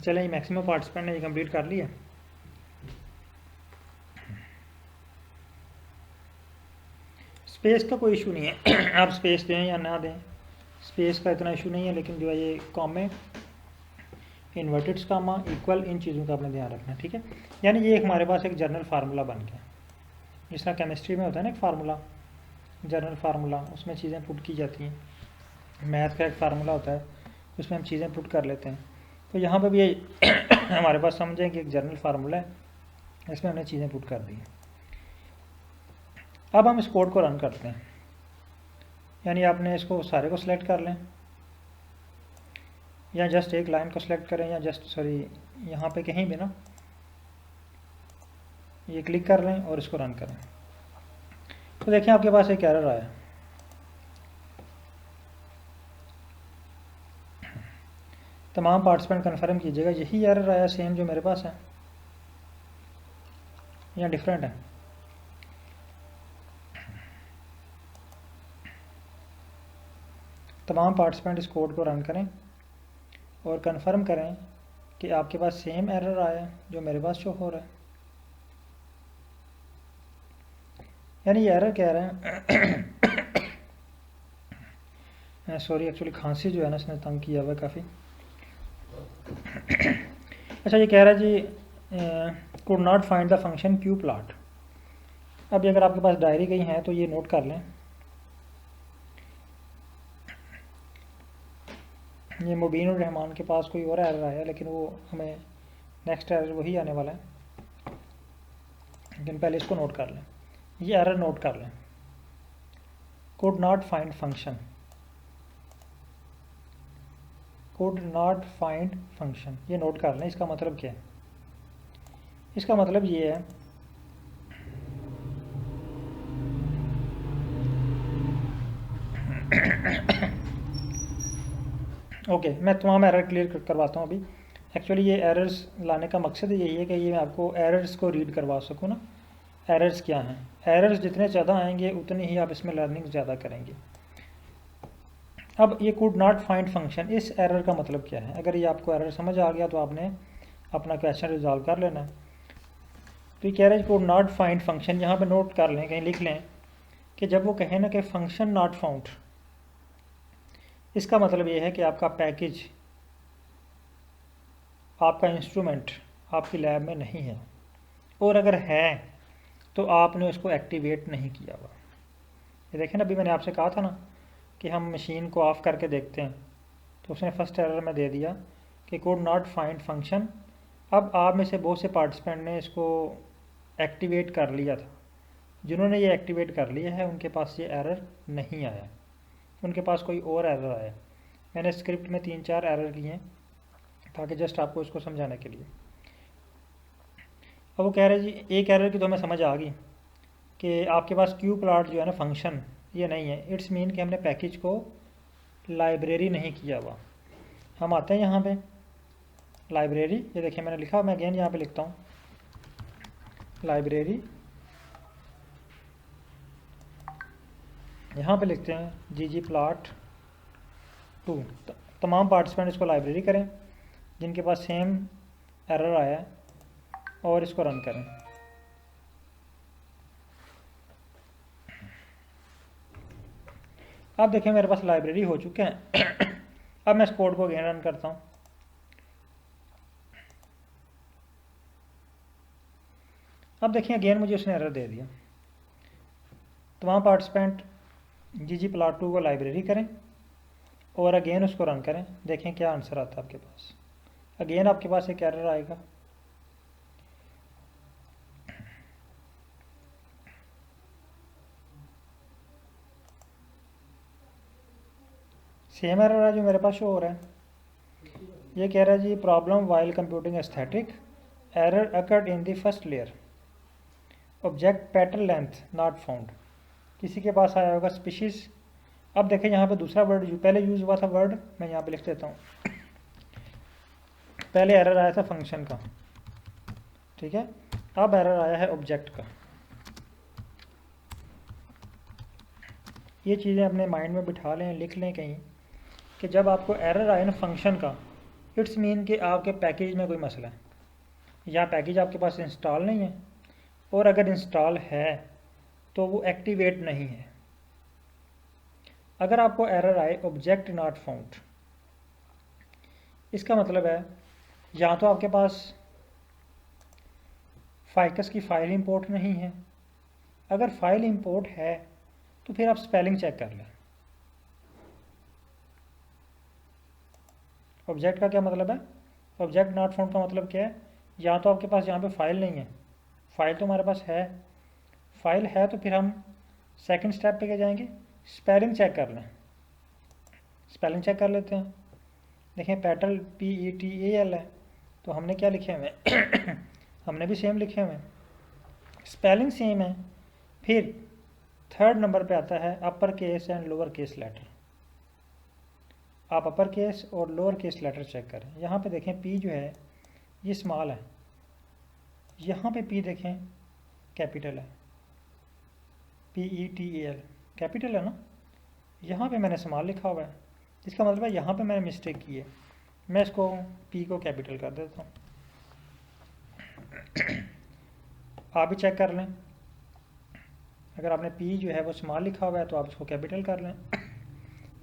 चलें, ये मैक्सिमम पार्टिसिपेंट ने ये कंप्लीट कर लिया। स्पेस का कोई इशू नहीं है, आप स्पेस दें या ना दें, स्पेस का इतना इशू नहीं है, लेकिन जो है ये कॉमे इन्वर्टेड कामा इक्वल, इन चीज़ों का आपने ध्यान रखना, ठीक है। यानी ये हमारे पास एक जनरल फार्मूला बन गया, जिस तरह केमिस्ट्री में होता है ना एक फार्मूला, जनरल फार्मूला, उसमें चीज़ें पुट की जाती हैं। मैथ का एक फार्मूला होता है, उसमें हम चीज़ें पुट कर लेते हैं। तो यहाँ पर भी ये हमारे पास समझें कि एक जनरल फार्मूला है, इसमें हमने चीज़ें पुट कर दी हैं। अब हम इस कोड को रन करते हैं, यानी आपने इसको सारे को सिलेक्ट कर लें, या जस्ट एक लाइन को सिलेक्ट करें, या जस्ट सॉरी यहाँ पे कहीं भी ना ये क्लिक कर लें और इसको रन करें। तो देखें आपके पास एक एरर आया। तमाम पार्टिसिपेंट कन्फर्म कीजिएगा, यही एरर आया सेम जो मेरे पास है या डिफरेंट है? तमाम पार्टिसिपेंट इस कोड को रन करें और कंफर्म करें कि आपके पास सेम एरर आया जो मेरे पास शो हो रहा है। यानी ये एरर कह रहे हैं सॉरी एक्चुअली खांसी जो है ना इसने तंग किया हुआ है काफ़ी। अच्छा, ये कह रहा है जी could not find the function qplot. अब अगर आपके पास डायरी कहीं है तो ये नोट कर लें, ये मुबीन और रहमान के पास कोई और एरर आया, लेकिन वो हमें नेक्स्ट एरर वही आने वाला है, लेकिन पहले इसको नोट कर लें। ये एरर नोट कर लें, could not find function, could not find function, ये नोट कर लें। इसका मतलब क्या है? इसका मतलब ये है ओके, मैं तमाम एरर क्लियर करवाता हूँ अभी। एक्चुअली ये एरर्स लाने का मकसद यही है कि ये मैं आपको एरर्स को रीड करवा सकूँ ना, एरर्स क्या हैं। एरर्स जितने ज़्यादा आएंगे उतनी ही आप इसमें लर्निंग ज़्यादा करेंगे। अब ये कुड नॉट फाइंड फंक्शन, इस एरर का मतलब क्या है? अगर ये आपको एरर समझ आ गया तो आपने अपना क्वेश्चन रिजॉल्व कर लेना है। तो ये कह रहे हैं कुड नॉट फाइंड फंक्शन, यहाँ पे नोट कर लें, कहीं लिख लें कि जब वो कहें ना कि फंक्शन नॉट फाउंड, इसका मतलब ये है कि आपका पैकेज, आपका इंस्ट्रूमेंट आपकी लैब में नहीं है, और अगर है तो आपने उसको एक्टिवेट नहीं किया हुआ। ये देखें ना, अभी मैंने आपसे कहा था ना कि हम मशीन को ऑफ़ करके देखते हैं, तो उसने फर्स्ट एरर में दे दिया कि कुड नॉट फाइंड फंक्शन। अब आप में से बहुत से पार्टिसिपेंट ने इसको एक्टिवेट कर लिया था, जिन्होंने ये एक्टिवेट कर लिया है उनके पास ये एरर नहीं आया, उनके पास कोई और एरर आया। मैंने स्क्रिप्ट में 3-4 एरर किए हैं ताकि जस्ट आपको इसको समझाने के लिए। अब वो कह रहे जी एक एरर की तो हमें समझ आ गई कि आपके पास क्यू प्लॉट जो है ना फंक्शन ये नहीं है। इट्स मीन कि हमने पैकेज को लाइब्रेरी नहीं किया हुआ। हम आते हैं यहाँ पे लाइब्रेरी, ये देखिए मैंने लिखा, मैं अगेन यहाँ पे लिखता हूँ लाइब्रेरी, यहाँ पे लिखते हैं ggplot2। तमाम पार्टिसिपेंट इसको लाइब्रेरी करें जिनके पास सेम एरर आया है और इसको रन करें। अब देखें मेरे पास लाइब्रेरी हो चुके हैं। अब मैं इस कोड को अगेन रन करता हूँ। अब देखिए अगेन मुझे उसने एरर दे दिया। तमाम पार्टिसिपेंट ggplot2 को लाइब्रेरी करें और अगेन उसको रन करें, देखें क्या आंसर आता है आपके पास। अगेन आपके पास एक एरर आएगा। सेम एरर है जो मेरे पास शो हो रहा है। ये कह रहा है जी problem while computing aesthetic, error occurred in the first layer, object petal length not found. किसी के पास आया होगा स्पीशीज़। अब देखें यहाँ पे दूसरा वर्ड जो पहले यूज़ हुआ था वर्ड, मैं यहाँ पे लिख देता हूँ। पहले एरर आया था फंक्शन का, ठीक है। अब एरर आया है ऑब्जेक्ट का। ये चीज़ें अपने माइंड में बिठा लें, लिख लें कहीं कि जब आपको एरर आए ना फंक्शन का, इट्स मीन कि आपके पैकेज में कोई मसला है या पैकेज आपके पास इंस्टॉल नहीं है, और अगर इंस्टॉल है तो वो एक्टिवेट नहीं है। अगर आपको एरर आए ऑब्जेक्ट नॉट फाउंड, इसका मतलब है या तो आपके पास फाइकस की फ़ाइल इंपोर्ट नहीं है। अगर फाइल इंपोर्ट है तो फिर आप स्पेलिंग चेक कर लें। ऑब्जेक्ट का क्या मतलब है? ऑब्जेक्ट नॉट फाउंड का मतलब क्या है? या तो आपके पास यहाँ पे फाइल नहीं है, फाइल तो हमारे पास है, फाइल है तो फिर हम सेकंड स्टेप पे क्या जाएंगे, स्पेलिंग चेक कर लें। स्पेलिंग चेक कर लेते हैं। देखें पेटल PETAL है, तो हमने क्या लिखे हुए हैं? हमने भी सेम लिखे हुए हैं, स्पेलिंग सेम है। फिर थर्ड नंबर पे आता है upper case and lower case letter. आप अपर केस और लोअर केस लेटर चेक करें। यहाँ पे देखें P जो है ये स्मॉल है, यहाँ पे P देखें कैपिटल है, PETAL कैपिटल है ना। यहाँ पे मैंने स्मॉल लिखा हुआ है, इसका मतलब है यहाँ पे मैंने मिस्टेक की है। मैं इसको P को कैपिटल कर देता हूँ। आप भी चेक कर लें, अगर आपने P जो है वो स्मॉल लिखा हुआ है तो आप इसको कैपिटल कर लें।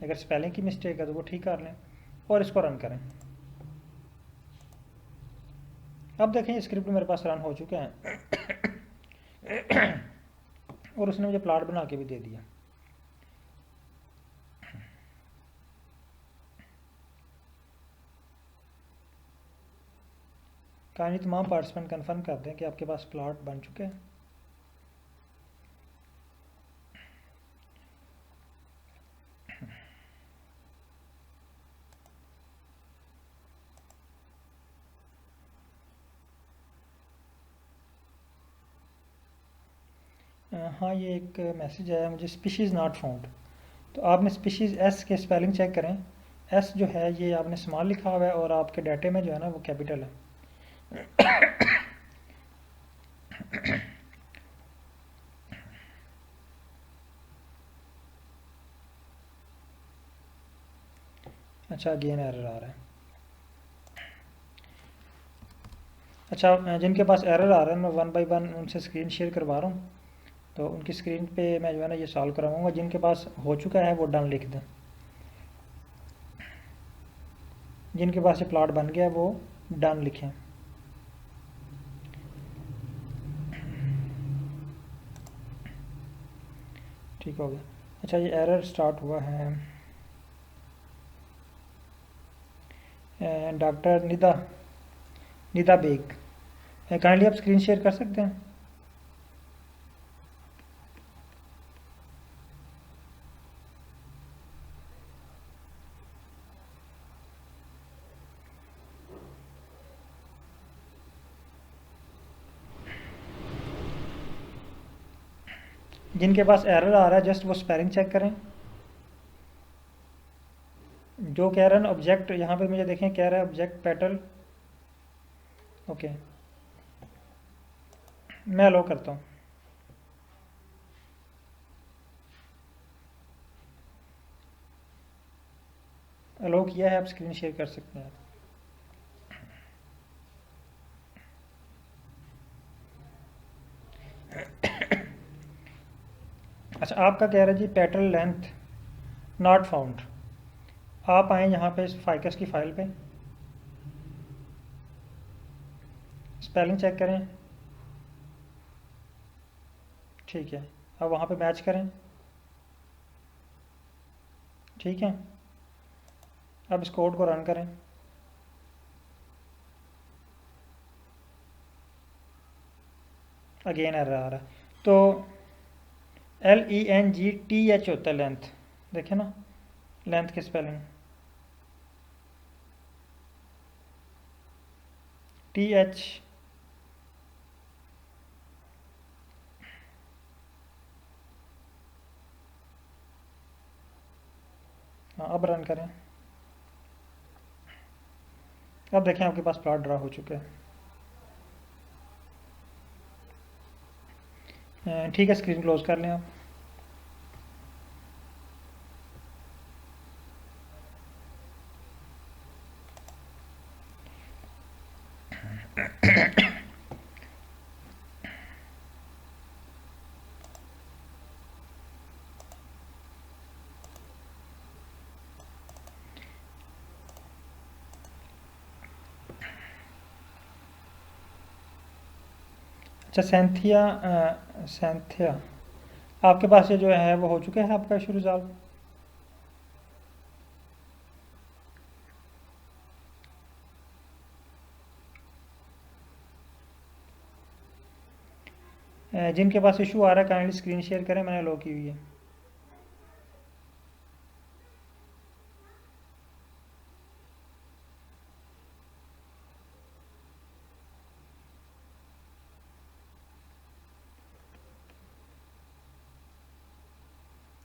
अगर स्पेलिंग की मिस्टेक है तो वो ठीक कर लें और इसको रन करें। अब देखें ये स्क्रिप्ट मेरे पास रन हो चुके हैं और उसने मुझे प्लॉट बना के भी दे दिया। कहानी तमाम पार्टिसिपेंट कंफर्म कर दें कि आपके पास प्लॉट बन चुके हैं। हाँ ये एक मैसेज आया मुझे, स्पीशीज़ नॉट फाउंड। तो आपने स्पीशीज़ S के स्पेलिंग चेक करें। S जो है ये आपने स्मॉल लिखा हुआ है और आपके डाटे में जो है ना वो कैपिटल है। अच्छा अगेन एरर आ रहा है। अच्छा जिनके पास एरर आ रहा है मैं वन बाय वन उनसे स्क्रीन शेयर करवा रहा हूँ, तो उनकी स्क्रीन पे मैं जो है ना ये सॉल्व करवाऊँगा। जिनके पास हो चुका है वो डन लिख दें, जिनके पास ये प्लॉट बन गया है वो डन लिखें। ठीक हो गया। अच्छा ये एरर स्टार्ट हुआ है। डॉक्टर निदा बेग, काइंडली आप स्क्रीन शेयर कर सकते हैं? जिनके पास एरर आ रहा है जस्ट वो स्पेलिंग चेक करें। जो कह रहा है ना ऑब्जेक्ट, यहाँ पे मुझे देखें कह रहा है ऑब्जेक्ट पेटल ओके, मैं अलो करता हूँ। अलो किया है, आप स्क्रीन शेयर कर सकते हैं। अच्छा, आपका कह रहा है जी पेट्रोल लेंथ नॉट फाउंड। आप आए यहाँ पे फाइकस की फ़ाइल पे, स्पेलिंग चेक करें, ठीक है। अब वहाँ पे मैच करें, ठीक है। अब इस कोड को रन करें, अगेन एरर आ रहा है। तो LENGTH होता है लेंथ, देखें ना लेंथ की स्पेलिंग, TH। हाँ, अब रन करें। अब देखें आपके पास प्लॉट ड्रा हो चुका है, ठीक है। स्क्रीन क्लोज कर लें आप। अच्छा, सैंथिया आपके पास ये जो है वो हो चुका है आपका इशू रिजॉल्व। जिनके पास इशू आ रहा है काइंडली स्क्रीन शेयर करें, मैंने लो की हुई है।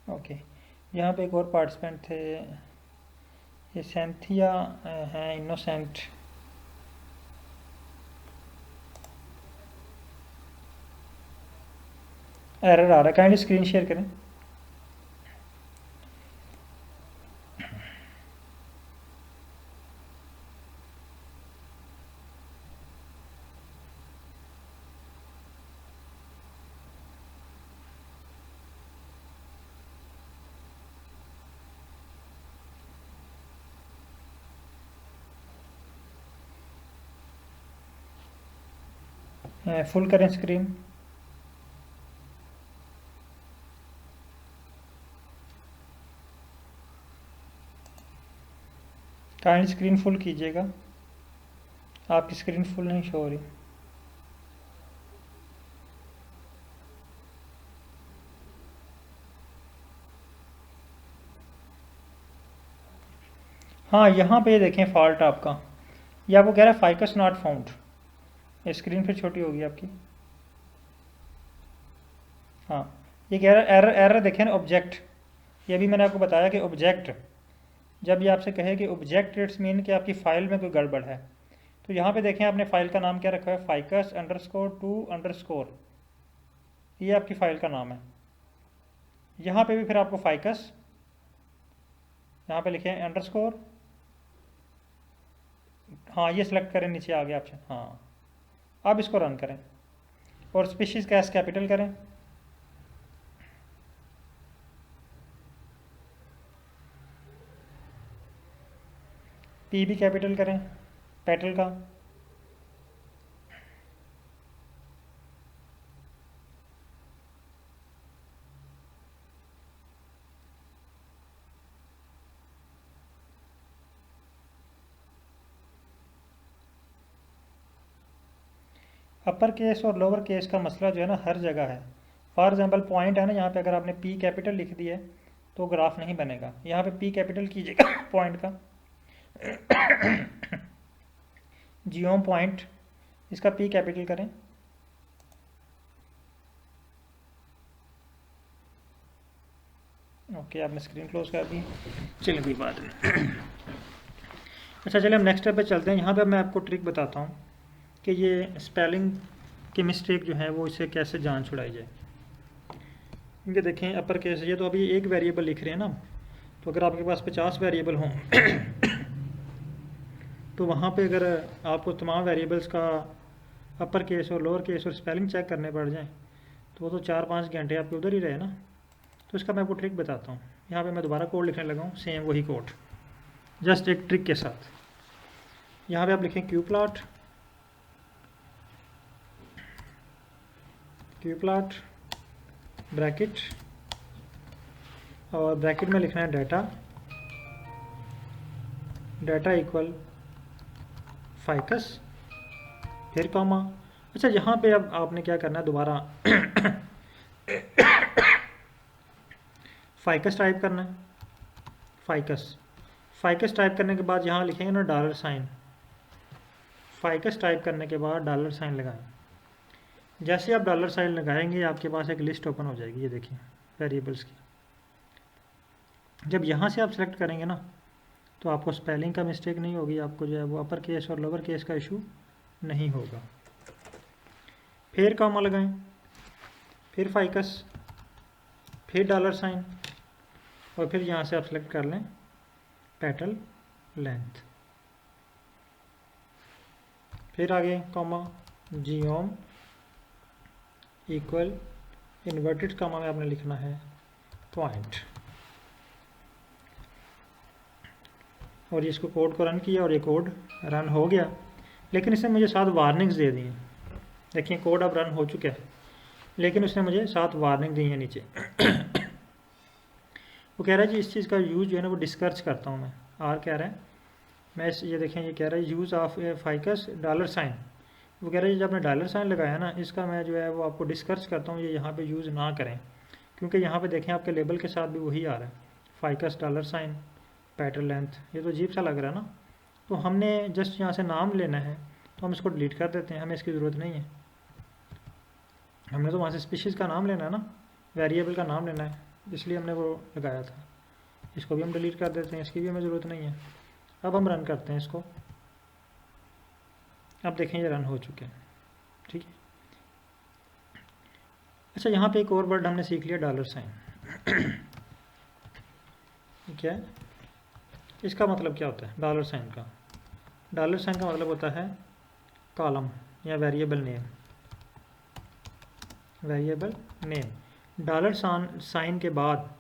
ओके, यहाँ पे एक और पार्टिसिपेंट थे, ये सैंथिया हैं, इनोसेंट। एरर आ रहा है, काइंडली स्क्रीन शेयर करें। फुल करें स्क्रीन। काइंडली स्क्रीन फुल कीजिएगा, आपकी स्क्रीन फुल नहीं शो हो रही। हाँ, यहाँ पे देखें फॉल्ट आपका, या वो कह रहा है फाइकस नॉट फाउंड। ये स्क्रीन फिर छोटी होगी आपकी। हाँ, ये कह रहा है एरर, एरर देखें ना ऑब्जेक्ट। ये भी मैंने आपको बताया कि ऑब्जेक्ट, जब ये आपसे कहे कि ऑब्जेक्ट, इट्स मीन कि आपकी फ़ाइल में कोई गड़बड़ है। तो यहाँ पे देखें आपने फ़ाइल का नाम क्या रखा है, ficus_2_, ये आपकी फ़ाइल का नाम है। यहाँ पे भी फिर आपको फाइकस, यहाँ पे लिखें अंडरस्कोर, हाँ ये सिलेक्ट करें, नीचे आ गया ऑप्शन। हाँ, अब इसको रन करें और स्पीशीज़ का एस कैपिटल करें, पी भी कैपिटल करें, पेटल का। अपर केस और लोअर केस का मसला जो है ना हर जगह है। फॉर एग्जांपल पॉइंट है ना, यहाँ पे अगर आपने पी कैपिटल लिख दिया है तो ग्राफ नहीं बनेगा। यहाँ पे पी कैपिटल कीजिएगा पॉइंट का, जियोम पॉइंट, इसका पी कैपिटल करें। ओके, आपने स्क्रीन क्लोज कर दी, चलिए कोई बात नहीं। अच्छा, चलिए हम नेक्स्ट स्टेप पे चलते हैं। यहाँ पे मैं आपको ट्रिक बताता हूँ कि ये स्पेलिंग की मिस्टेक जो है वो इससे कैसे जान छुड़ाई जाए। क्योंकि देखें अपर केस, ये तो अभी एक वेरिएबल लिख रहे हैं ना, तो अगर आपके पास 50 वेरिएबल हों तो वहाँ पे अगर आपको तमाम वेरिएबल्स का अपर केस और लोअर केस और स्पेलिंग चेक करने पड़ जाएँ तो वो तो 4-5 घंटे आपके उधर ही रहे ना। तो इसका मैं आपको ट्रिक बताता हूँ। यहाँ पे मैं दोबारा कोड लिखने लगा हूँ, सेम वही कोड, जस्ट एक ट्रिक के साथ। यहाँ पे आप लिखें क्यू प्लॉट ब्रैकेट, और ब्रैकेट में लिखना है डाटा इक्वल फाइकस, फिर कॉमा। अच्छा, यहाँ पे अब आपने क्या करना है, दोबारा फाइकस टाइप करना है। फाइकस टाइप करने के बाद यहाँ लिखेंगे ना $। फाइकस टाइप करने के बाद $। लगाएं। जैसे आप $। लगाएंगे आपके पास एक लिस्ट ओपन हो जाएगी, ये देखिए वेरिएबल्स की। जब यहाँ से आप सेलेक्ट करेंगे ना तो आपको स्पेलिंग का मिस्टेक नहीं होगी, आपको जो है वो अपर केस और लोअर केस का इशू नहीं होगा। फिर कॉमा लगाएं, फिर फाइकस, फिर $, और फिर यहाँ से आप सेलेक्ट कर लें पेटल लेंथ, फिर आगे कॉमा जियोम इक्वल इन्वर्टेड कॉमा में आपने लिखना है पॉइंट, और ये इसको कोड को रन किया और ये कोड रन हो गया। लेकिन इसने मुझे 7 वार्निंग्स दे दी हैं। देखिए कोड अब रन हो चुका है, लेकिन उसने मुझे 7 वार्निंग दी है नीचे। वो कह रहा है जी इस चीज़ का यूज़ जो है ना वो डिस्करेज करता हूँ मैं। आर कह रहा है मैं ये देखें, ये कह रहा है यूज़ ऑफ फाइकस $। वो कह रहा है जब आपने $। लगाया ना, इसका मैं जो है वो आपको डिस्करेज करता हूँ, ये यहाँ पे यूज़ ना करें। क्योंकि यहाँ पे देखें आपके लेबल के साथ भी वही आ रहा है, फाइकस $, पैटर्न लेंथ। ये तो अजीब सा लग रहा है ना। तो हमने जस्ट यहाँ से नाम लेना है, तो हम इसको डिलीट कर देते हैं, हमें इसकी ज़रूरत नहीं है। हमने तो वहाँ से स्पीशीज़ का नाम लेना है ना, वेरिएबल का नाम लेना है, इसलिए हमने वो लगाया था। इसको भी हम डिलीट कर देते हैं, इसकी भी हमें ज़रूरत नहीं है। अब हम रन करते हैं इसको। अब देखें ये रन हो चुके हैं, ठीक है। अच्छा, यहाँ पे एक और वर्ड हमने सीख लिया $। क्या है इसका मतलब, क्या होता है $? का $। का मतलब होता है कॉलम या वेरिएबल नेम। $। के बाद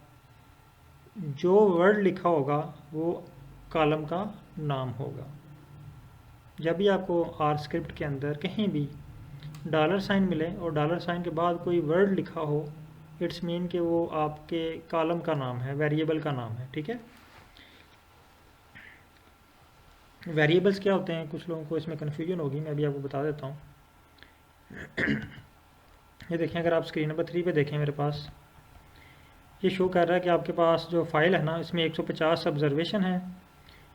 जो वर्ड लिखा होगा वो कॉलम का नाम होगा। जब भी आपको आर स्क्रिप्ट के अंदर कहीं भी $। मिले और $। के बाद कोई वर्ड लिखा हो, इट्स मीन कि वो आपके कॉलम का नाम है, वेरिएबल का नाम है, ठीक है। वेरिएबल्स क्या होते हैं, कुछ लोगों को इसमें कन्फ्यूजन होगी, मैं भी आपको बता देता हूँ। ये देखें, अगर आप स्क्रीन नंबर 3 पे देखें, मेरे पास ये शो कर रहा है कि आपके पास जो फाइल है ना, इसमें 150 ऑब्जर्वेशन है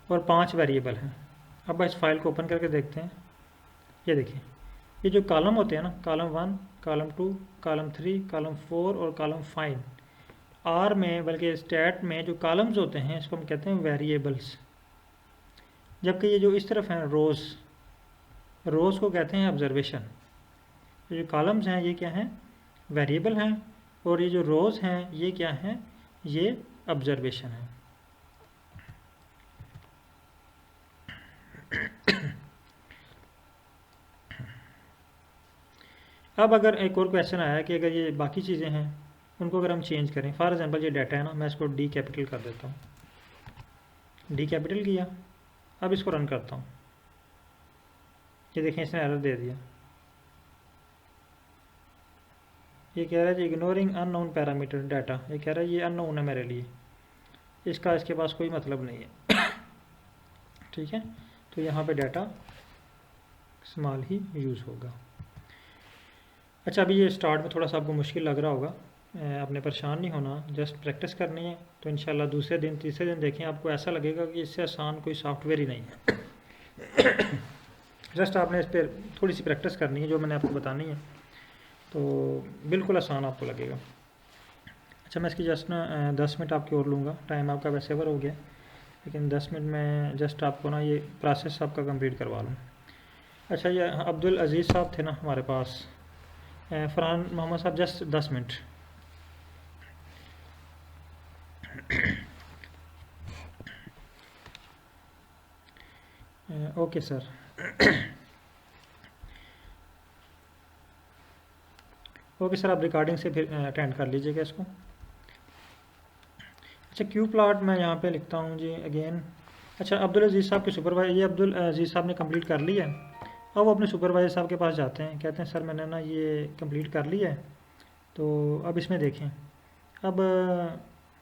और 5 वेरिएबल हैं। अब इस फाइल को ओपन करके देखते हैं। ये देखिए, ये जो कॉलम होते हैं ना, कॉलम 1, कॉलम 2, कॉलम 3, कॉलम 4 और कॉलम 5, आर में बल्कि स्टैट में जो कॉलम्स होते हैं इसको हम कहते हैं वेरिएबल्स। जबकि ये जो इस तरफ हैं रोज़ को कहते हैं ऑब्जर्वेशन। ये जो कॉलम्स हैं ये क्या हैं, वेरिएबल हैं, और ये जो रोज़ हैं ये क्या हैं, ये ऑब्जर्वेशन है। अब अगर एक और क्वेश्चन आया कि अगर ये बाकी चीज़ें हैं उनको अगर हम चेंज करें, फॉर एग्जांपल ये डाटा है ना, मैं इसको डी कैपिटल कर देता हूँ, डी कैपिटल किया। अब इसको रन करता हूँ, ये देखें इसने एरर दे दिया। ये कह रहा है इग्नोरिंग अननोन पैरामीटर डाटा, ये कह रहा है ये अननोन है मेरे लिए, इसका इसके पास कोई मतलब नहीं है। ठीक है, तो यहाँ पे डाटा स्मॉल ही यूज़ होगा। अच्छा, अभी ये स्टार्ट में थोड़ा सा आपको मुश्किल लग रहा होगा, आपने परेशान नहीं होना, जस्ट प्रैक्टिस करनी है। तो इंशाल्लाह दूसरे दिन तीसरे दिन देखें, आपको ऐसा लगेगा कि इससे आसान कोई सॉफ्टवेयर ही नहीं है। जस्ट आपने इस पर थोड़ी सी प्रैक्टिस करनी है, जो मैंने आपको बतानी है, तो बिल्कुल आसान आपको लगेगा। अच्छा, मैं इसकी जस्ट ना 10 मिनट आपकी और लूँगा, टाइम आपका वैसे ओवर हो गया, लेकिन 10 मिनट में जस्ट आपको ना ये प्रोसेस आपका कंप्लीट करवा लूँ। अच्छा, ये अब्दुल अज़ीज़ साहब थे ना हमारे पास। फरहान मोहम्मद साहब just 10 minute. Okay sir. Okay sir, आप रिकॉर्डिंग से फिर अटेंड कर लीजिएगा इसको। अच्छा, क्यू प्लॉट मैं यहाँ पे लिखता हूँ जी अगेन। अच्छा, अब्दुल अज़ीज़ साहब के सुपरवाइजर, ये अब्दुल अज़ीज़ साहब ने कंप्लीट कर लिया है। अब वो अपने सुपरवाइज़र साहब के पास जाते हैं, कहते हैं सर मैंने ना ये कंप्लीट कर लिया है, तो अब इसमें देखें। अब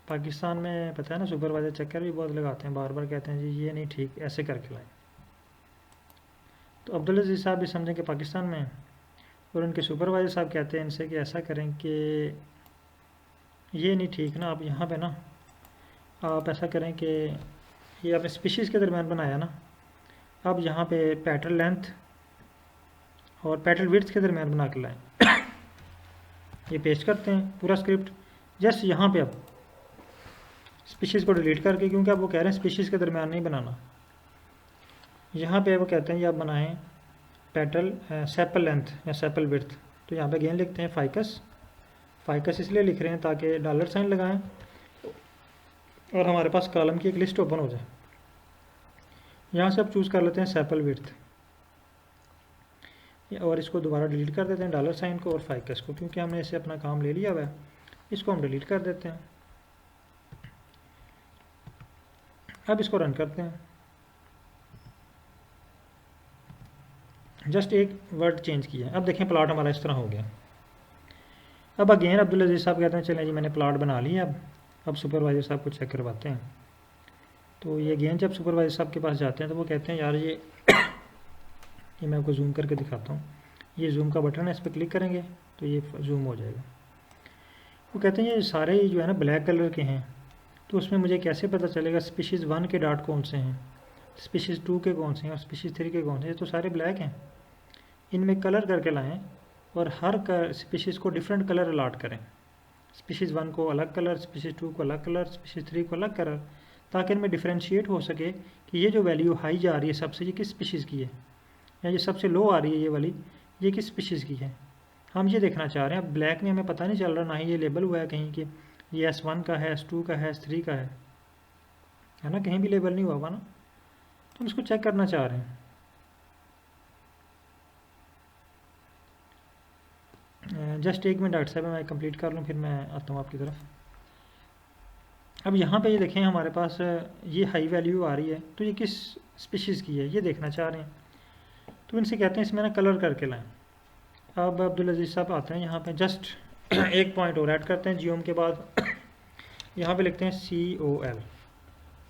पाकिस्तान में पता है ना सुपरवाइज़र चक्कर भी बहुत लगाते हैं, बार बार कहते हैं जी ये नहीं ठीक, ऐसे करके लाएं। तो अब्दुल अज़ीज़ साहब भी समझें कि पाकिस्तान में, और उनके सुपरवाइज़र साहब कहते हैं इनसे कि ऐसा करें कि ये नहीं ठीक ना, आप यहाँ पे ना आप ऐसा करें कि ये आपने स्पीशीज़ के दरमियान बनाया ना, अब यहाँ पे पेटल लेंथ और पेटल विड्थ के दरमियान बना के लाएँ। ये पेस्ट करते हैं पूरा स्क्रिप्ट। जस्ट यहाँ पे अब स्पीशीज़ को डिलीट करके, क्योंकि अब वो कह रहे हैं स्पीशीज़ के दरमियान नहीं बनाना, यहाँ पे वो कहते हैं ये आप बनाएं पेटल सेपल लेंथ या सेपल विड्थ। तो यहाँ पे अगेन लिखते हैं फाइकस। फाइकस इसलिए लिख रहे हैं ताकि डॉलर साइन लगाएं और हमारे पास कॉलम की एक लिस्ट ओपन हो जाए। यहाँ से अब चूज़ कर लेते हैं सेपल विड्थ, और इसको दोबारा डिलीट कर देते हैं डॉलर साइन को और फाइकस को, क्योंकि हमने इसे अपना काम ले लिया हुआ है। इसको हम डिलीट कर देते हैं। अब इसको रन करते हैं। जस्ट एक वर्ड चेंज किया है। अब देखें प्लॉट हमारा इस तरह हो गया। अब अगेन अब्दुल अज़ीज़ साहब कहते हैं चलें जी मैंने प्लॉट बना लिया। अब सुपरवाइज़र साहब को चेक करवाते हैं। तो ये अगेन जब सुपरवाइज़र साहब के पास जाते हैं तो वो कहते हैं यार ये मैं आपको जूम करके दिखाता हूँ। ये जूम का बटन है, इस पर क्लिक करेंगे तो ये जूम हो जाएगा। वो कहते हैं ये सारे जो है ना ब्लैक कलर के हैं, तो उसमें मुझे कैसे पता चलेगा स्पीशीज़ 1 के डॉट कौन से हैं, स्पीशीज़ 2 के कौन से हैं और स्पीशीज़ 3 के कौन से हैं। तो सारे ब्लैक हैं। इनमें कलर करके लाएँ और हर स्पीशीज़ को डिफरेंट कलर अलाट करें। स्पीशीज़ 1 को अलग कलर, स्पीशीज़ 2 को अलग कलर, स्पीशीज़ 3 को अलग कलर, ताकि इनमें डिफ्रेंशिएट हो सके कि ये जो वैल्यू हाई जा रही है सबसे, ये किस स्पीशीज़ की है, या ये सबसे लो आ रही है ये वाली, ये किस स्पीशीज़ की है। हम ये देखना चाह रहे हैं। अब ब्लैक में हमें पता नहीं चल रहा, ना ही ये लेबल हुआ है कहीं कि ये S1 का है, S2 का है, S3 का है ना, कहीं भी लेबल नहीं हुआ होगा ना। तो हम इसको चेक करना चाह रहे हैं। जस्ट एक मिनट डॉक्टर साहब मैं कंप्लीट कर लूँ, फिर मैं आता हूँ आपकी तरफ। अब यहाँ पे ये देखें हमारे पास ये हाई वैल्यू आ रही है, तो ये किस स्पीशीज़ की है ये देखना चाह रहे हैं। तो इनसे कहते हैं इसमें ना कलर करके लाएं। अब अब्दुल अज़ीज़ साहब आते हैं यहाँ पे, जस्ट एक पॉइंट और ऐड करते हैं जियोम के बाद। यहाँ पे लिखते हैं COL।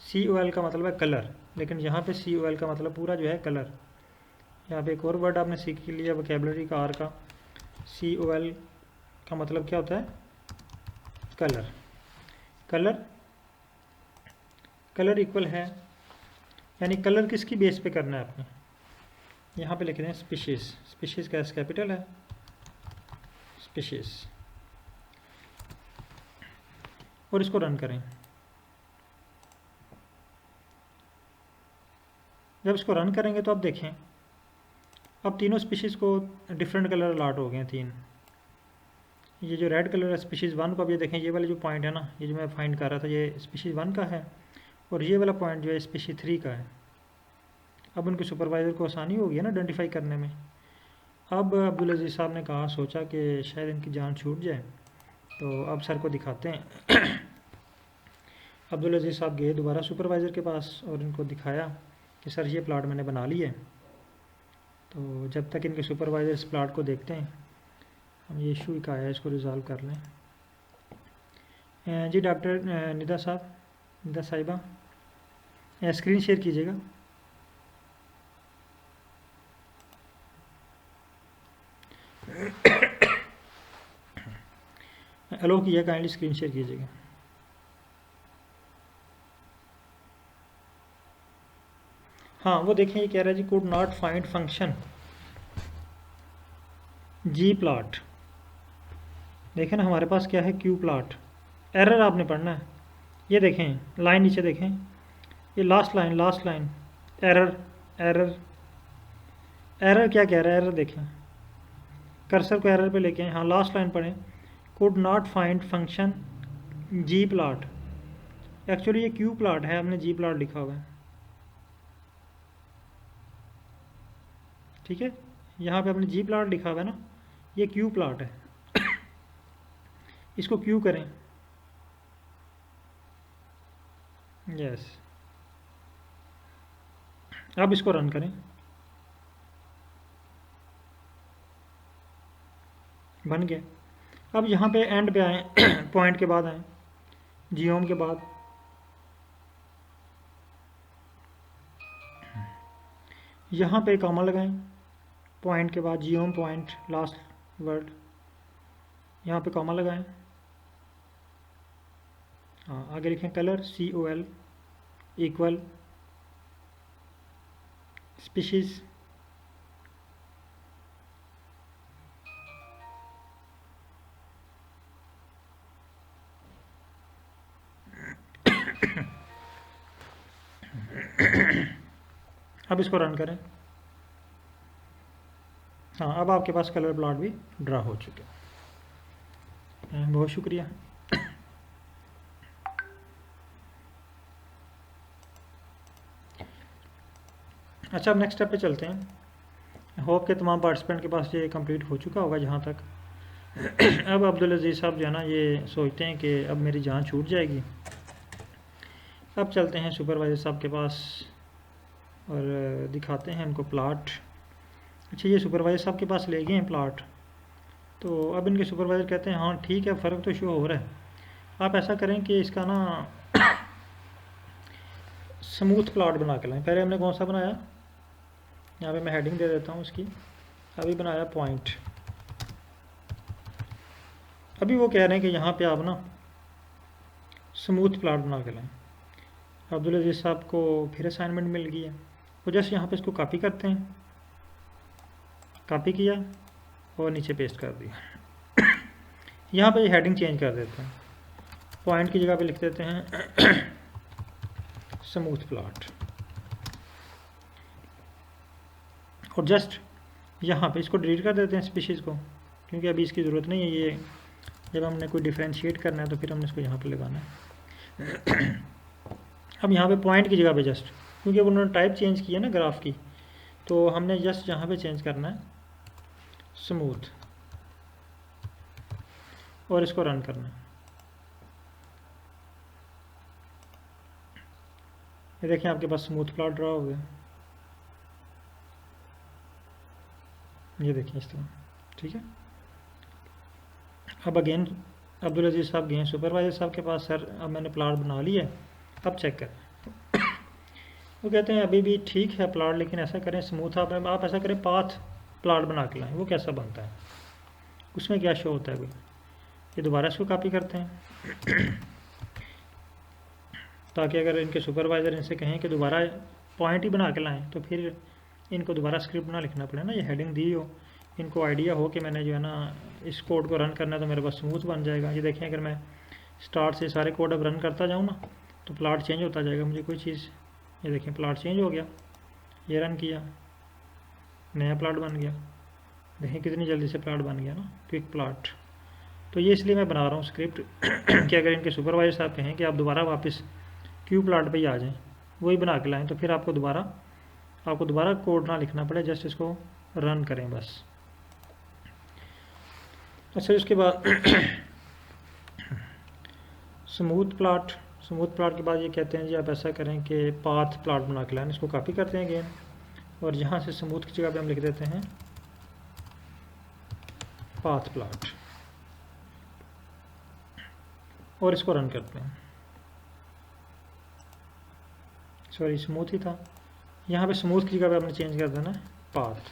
COL का मतलब है कलर, लेकिन यहाँ पे COL का मतलब पूरा जो है कलर। यहाँ पे एक और वर्ड आपने सीख लिया वोकैबुलरी का, R का। COL का मतलब क्या होता है? कलर। कलर कलर इक्वल है, यानी कलर किसकी बेस पे करना है आपने। यहाँ पे लिख रहे हैं स्पीशीज़। स्पीशीज़ का एस कैपिटल है, स्पीशीज़, और इसको रन करें। जब इसको रन करेंगे तो अब देखें, अब तीनों स्पीशीज़ को डिफरेंट कलर अलाट हो गए हैं, 3। ये जो रेड कलर है स्पीशीज़ 1 को, अब ये देखें ये वाला जो पॉइंट है ना, ये जो मैं फाइंड कर रहा था, ये स्पीशीज़ 1 का है, और ये वाला पॉइंट जो है स्पीशीज़ 3 का है। अब उनके सुपरवाइज़र को आसानी होगी है ना आइडेंटिफाई करने में। अब अब्दुल अज़ीज़ साहब ने कहा, सोचा कि शायद इनकी जान छूट जाए, तो अब सर को दिखाते हैं। अब्दुल अज़ीज़ साहब गए दोबारा सुपरवाइज़र के पास और इनको दिखाया कि सर ये प्लाट मैंने बना लिया है। तो जब तक इनके सुपरवाइज़र इस प्लाट को देखते हैं, हम ये इशू का है इसको रिज़ॉल्व कर लें। जी डॉक्टर निदा साहब, निदा साहिबा, स्क्रीन शेयर कीजिएगा। अलो किया, काइंडली स्क्रीन शेयर कीजिएगा। हाँ वो देखें, ये कह रहा है जी could not find function G plot. देखें ना हमारे पास क्या है, Q प्लाट। एरर आपने पढ़ना है। ये देखें लाइन नीचे देखें, ये last line error error, error क्या कह रहा है, एरर देखें, कर्सर को एरर पे लेके आए। हाँ, लास्ट लाइन पढ़ें, could not find function G plot. Actually ये क्यू प्लॉट है, हमने जी प्लॉट लिखा हुआ है, ठीक है। यहाँ पे हमने जी प्लॉट लिखा हुआ है ना, ये क्यू प्लॉट है। इसको क्यू करें, यस। अब इसको रन करें, बन गया। अब यहाँ पे एंड पे आए, पॉइंट के बाद आए, जियोम के बाद, यहाँ पे कॉमा लगाएं, पॉइंट के बाद जियोम पॉइंट लास्ट वर्ड, यहाँ पे कॉमा लगाएं। हाँ, आगे लिखें कलर COL इक्वल स्पीशीज, अब इसको रन करें। हाँ, अब आपके पास कलर प्लॉट भी ड्रा हो चुके हैं। बहुत शुक्रिया। अच्छा, अब नेक्स्ट स्टेप पे चलते हैं। होप के तमाम पार्टिसिपेंट के पास ये कंप्लीट हो चुका होगा जहाँ तक। अब अब्दुल अजीज़ साहब जो है ना, ये सोचते हैं कि अब मेरी जान छूट जाएगी। अब चलते हैं सुपरवाइज़र साहब के पास और दिखाते हैं उनको प्लाट। अच्छा, ये सुपरवाइज़र साहब के पास ले गए हैं प्लाट, तो अब इनके सुपरवाइज़र कहते हैं हाँ ठीक है, फ़र्क तो शो हो रहा है। आप ऐसा करें कि इसका ना स्मूथ प्लाट बना के लाएं। पहले हमने कौन सा बनाया, यहाँ पे मैं हेडिंग दे देता हूँ उसकी, अभी बनाया पॉइंट। अभी वो कह रहे हैं कि यहाँ पे आप ना स्मूथ प्लाट बना के लाएं। अब्दुल अजीज़ साहब को फिर असाइनमेंट मिल गई है, वो जस्ट यहाँ पे इसको कॉपी करते हैं, कॉपी किया और नीचे पेस्ट कर दिया। यहाँ पे हेडिंग चेंज कर देते हैं, पॉइंट की जगह पे लिख देते हैं स्मूथ प्लाट, और जस्ट यहाँ पे इसको डिलीट कर देते हैं स्पीशीज़ को, क्योंकि अभी इसकी ज़रूरत नहीं है। ये जब हमने कोई डिफ्रेंशिएट करना है तो फिर हमने इसको यहाँ पे लगाना है। अब यहाँ पे पॉइंट की जगह पे जस्ट, क्योंकि उन्होंने टाइप चेंज की है ना ग्राफ की, तो हमने जस्ट यहाँ पे चेंज करना है स्मूथ, और इसको रन करना है। ये देखें आपके पास स्मूथ प्लॉट ड्रा हो गया, ये देखें इस तरह, ठीक है। अब अगेन अब्दुल अजीज़ साहब गए सुपरवाइज़र साहब के पास, सर अब मैंने प्लाट बना लिया है, अब चेक करें। वो कहते हैं अभी भी ठीक है प्लाट, लेकिन ऐसा करें स्मूथ, आप ऐसा करें पाथ प्लाट बना के लाएँ। वो कैसा बनता है, उसमें क्या शो होता है कोई, ये दोबारा इसको कॉपी करते हैं ताकि अगर इनके सुपरवाइज़र इनसे कहें कि दोबारा पॉइंट ही बना के लाएँ तो फिर इनको दोबारा स्क्रिप्ट ना लिखना पड़े ना, ये हेडिंग दी हो, इनको आइडिया हो कि मैंने जो है ना इस कोड को रन करना है तो मेरे पास स्मूथ बन जाएगा। ये देखें, अगर मैं स्टार्ट से सारे कोड अब रन करता जाऊँ ना तो प्लाट चेंज होता जाएगा मुझे कोई चीज़। ये देखें प्लाट चेंज हो गया, ये रन किया, नया प्लाट बन गया। देखें कितनी जल्दी से प्लाट बन गया ना, क्विक प्लाट। तो ये इसलिए मैं बना रहा हूँ स्क्रिप्ट कि अगर इनके सुपरवाइजर साहब कहें कि आप दोबारा वापस क्यू प्लाट पे ही आ जाएं, वही बना के लाएँ, तो फिर आपको दोबारा कोड ना लिखना पड़े, जस्ट इसको रन करें बस। अच्छा, इसके बाद स्मूथ प्लाट के बाद ये कहते हैं जी आप ऐसा करें कि पाथ प्लाट बना के लाएं। इसको कॉपी करते हैं अगेन, और यहाँ से स्मूथ की जगह पे हम लिख देते हैं पाथ प्लाट, और इसको रन करते हैं। सॉरी, स्मूथ ही था, यहाँ पे स्मूथ की जगह पे हमने चेंज कर देना है पाथ,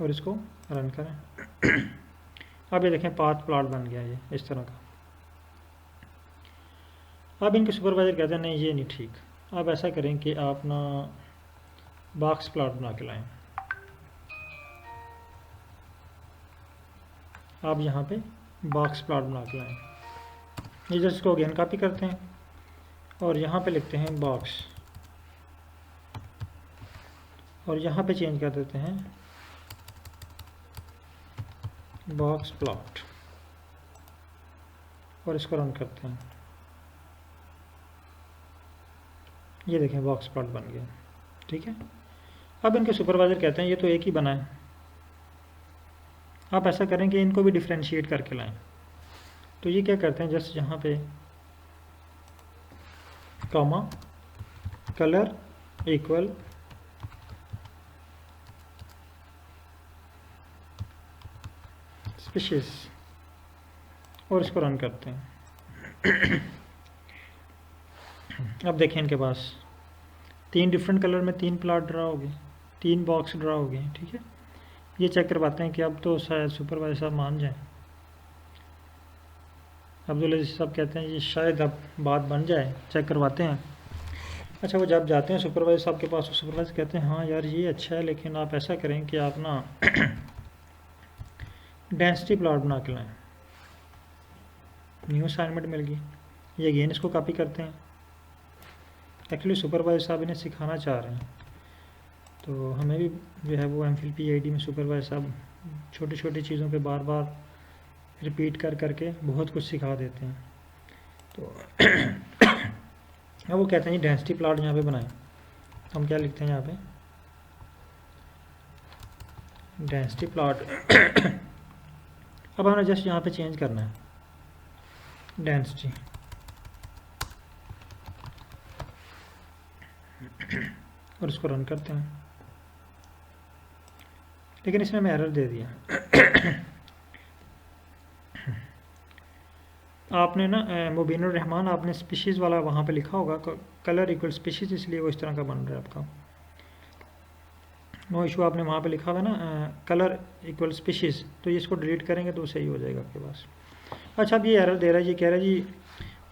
और इसको रन करें। अब ये देखें पाथ प्लाट बन गया ये इस तरह का। अब इनके सुपरवाइजर कहते हैं नहीं ये नहीं ठीक, आप ऐसा करें कि आप ना बॉक्स प्लाट बना के लाएं। आप यहाँ पे बॉक्स प्लाट बना के लाएं। ये जस्ट इसको अगेन कॉपी करते हैं और यहाँ पे लिखते हैं बॉक्स, और यहाँ पे चेंज कर देते हैं बॉक्स प्लॉट और इसको रन करते हैं। ये देखें बॉक्स प्लॉट बन गया, ठीक है। अब इनके सुपरवाइज़र कहते हैं ये तो एक ही बना है, आप ऐसा करें कि इनको भी डिफ्रेंशिएट करके लाएं। तो ये क्या करते हैं, जस्ट यहाँ पे कॉमा कलर इक्वल स्पीशीज और इसको रन करते हैं। अब देखें इनके पास 3 डिफरेंट कलर में 3 प्लॉट ड्रा हो गए, 3 बॉक्स ड्रा हो गए, ठीक है। ये चेक करवाते हैं कि अब तो शायद सुपरवाइजर साहब मान जाएं। अब्दुल अजीज साहब कहते हैं ये शायद अब बात बन जाए, चेक करवाते हैं। अच्छा, वो जब जाते हैं सुपरवाइजर साहब के पास तो सुपरवाइजर कहते हैं हाँ यार ये अच्छा है, लेकिन आप ऐसा करें कि आप ना डेंसिटी प्लॉट बना के लाएँ। न्यू असाइनमेंट मिल गई, ये अगेन इसको कॉपी करते हैं। एक्चुअली सुपरवाइजर साहब इन्हें सिखाना चाह रहे हैं, तो हमें भी जो है वो एमफिल PhD में सुपरवाइजर साहब छोटी छोटी चीज़ों पे बार बार रिपीट कर करके बहुत कुछ सिखा देते हैं। तो अब वो कहते हैं डेंसिटी प्लॉट यहाँ पे बनाएं। हम क्या लिखते हैं यहाँ पे, डेंसिटी प्लॉट। अब हमें जस्ट यहाँ पे चेंज करना है डेंसिटी और इसको रन करते हैं, लेकिन इसमें मैं एरर दे दिया। आपने ना मुबीनुर रहमान आपने स्पीशीज़ वाला वहाँ पे लिखा होगा कलर इक्वल स्पीशीज़, इसलिए वो इस तरह का बन रहा है आपका। नो इशू, आपने वहाँ पे लिखा हुआ ना कलर इक्वल स्पीशीज़, तो ये इसको डिलीट करेंगे तो सही हो जाएगा आपके पास। अच्छा, अब ये एरर दे रहा है, ये कह रहा है जी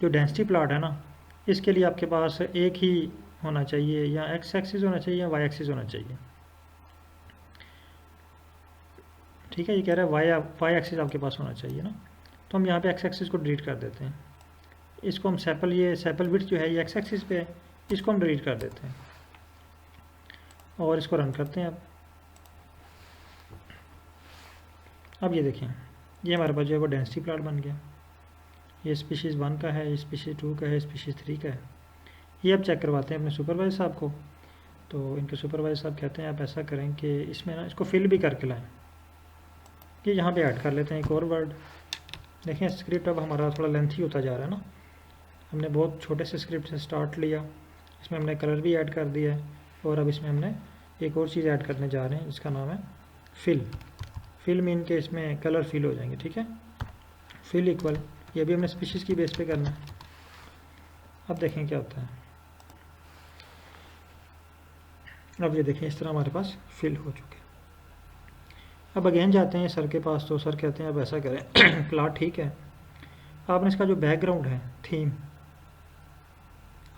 जो डेंसिटी प्लॉट है ना इसके लिए आपके पास एक ही होना चाहिए, या एक्स एक्सिस होना चाहिए या वाई एक्सिस होना चाहिए, ठीक है। ये कह रहा है वाई एक्सिस आपके पास होना चाहिए ना, तो हम यहाँ पे एक्स एक्सिस को डिलीट कर देते हैं। इसको हम ये सैपल विड्थ जो है ये एक्स एक्सिस पे है, इसको हम डिलीट कर देते हैं और इसको रन करते हैं। अब ये देखें, ये हमारे पास जो है वो डेंसिटी प्लॉट बन गया। ये स्पीशीज़ 1 का है, ये स्पीशीज़ 2 का है, स्पीशीज़ 3 का है। ये अब चेक करवाते हैं अपने सुपरवाइजर साहब को। तो इनके सुपरवाइजर साहब कहते हैं आप ऐसा करें कि इसमें ना इसको फिल भी करके लाएं। कि यहाँ पे ऐड कर लेते हैं एक और वर्ड। देखें स्क्रिप्ट अब हमारा थोड़ा लेंथी होता जा रहा है ना, हमने बहुत छोटे से स्क्रिप्ट से स्टार्ट लिया, इसमें हमने कलर भी ऐड कर दिया है और अब इसमें हमने एक और चीज़ ऐड करने जा रहे हैं जिसका नाम है फिल मीन के इसमें कलर फिल हो जाएंगे, ठीक है। फिल इक्वल, ये भी हमने स्पीशीज़ की बेस पे करना है। अब देखें क्या होता है। अब ये देखें इस तरह हमारे पास फिल हो चुके हैं। अब अगेन जाते हैं सर के पास, तो सर कहते हैं अब ऐसा करें प्लॉट ठीक है, आपने इसका जो बैकग्राउंड है थीम,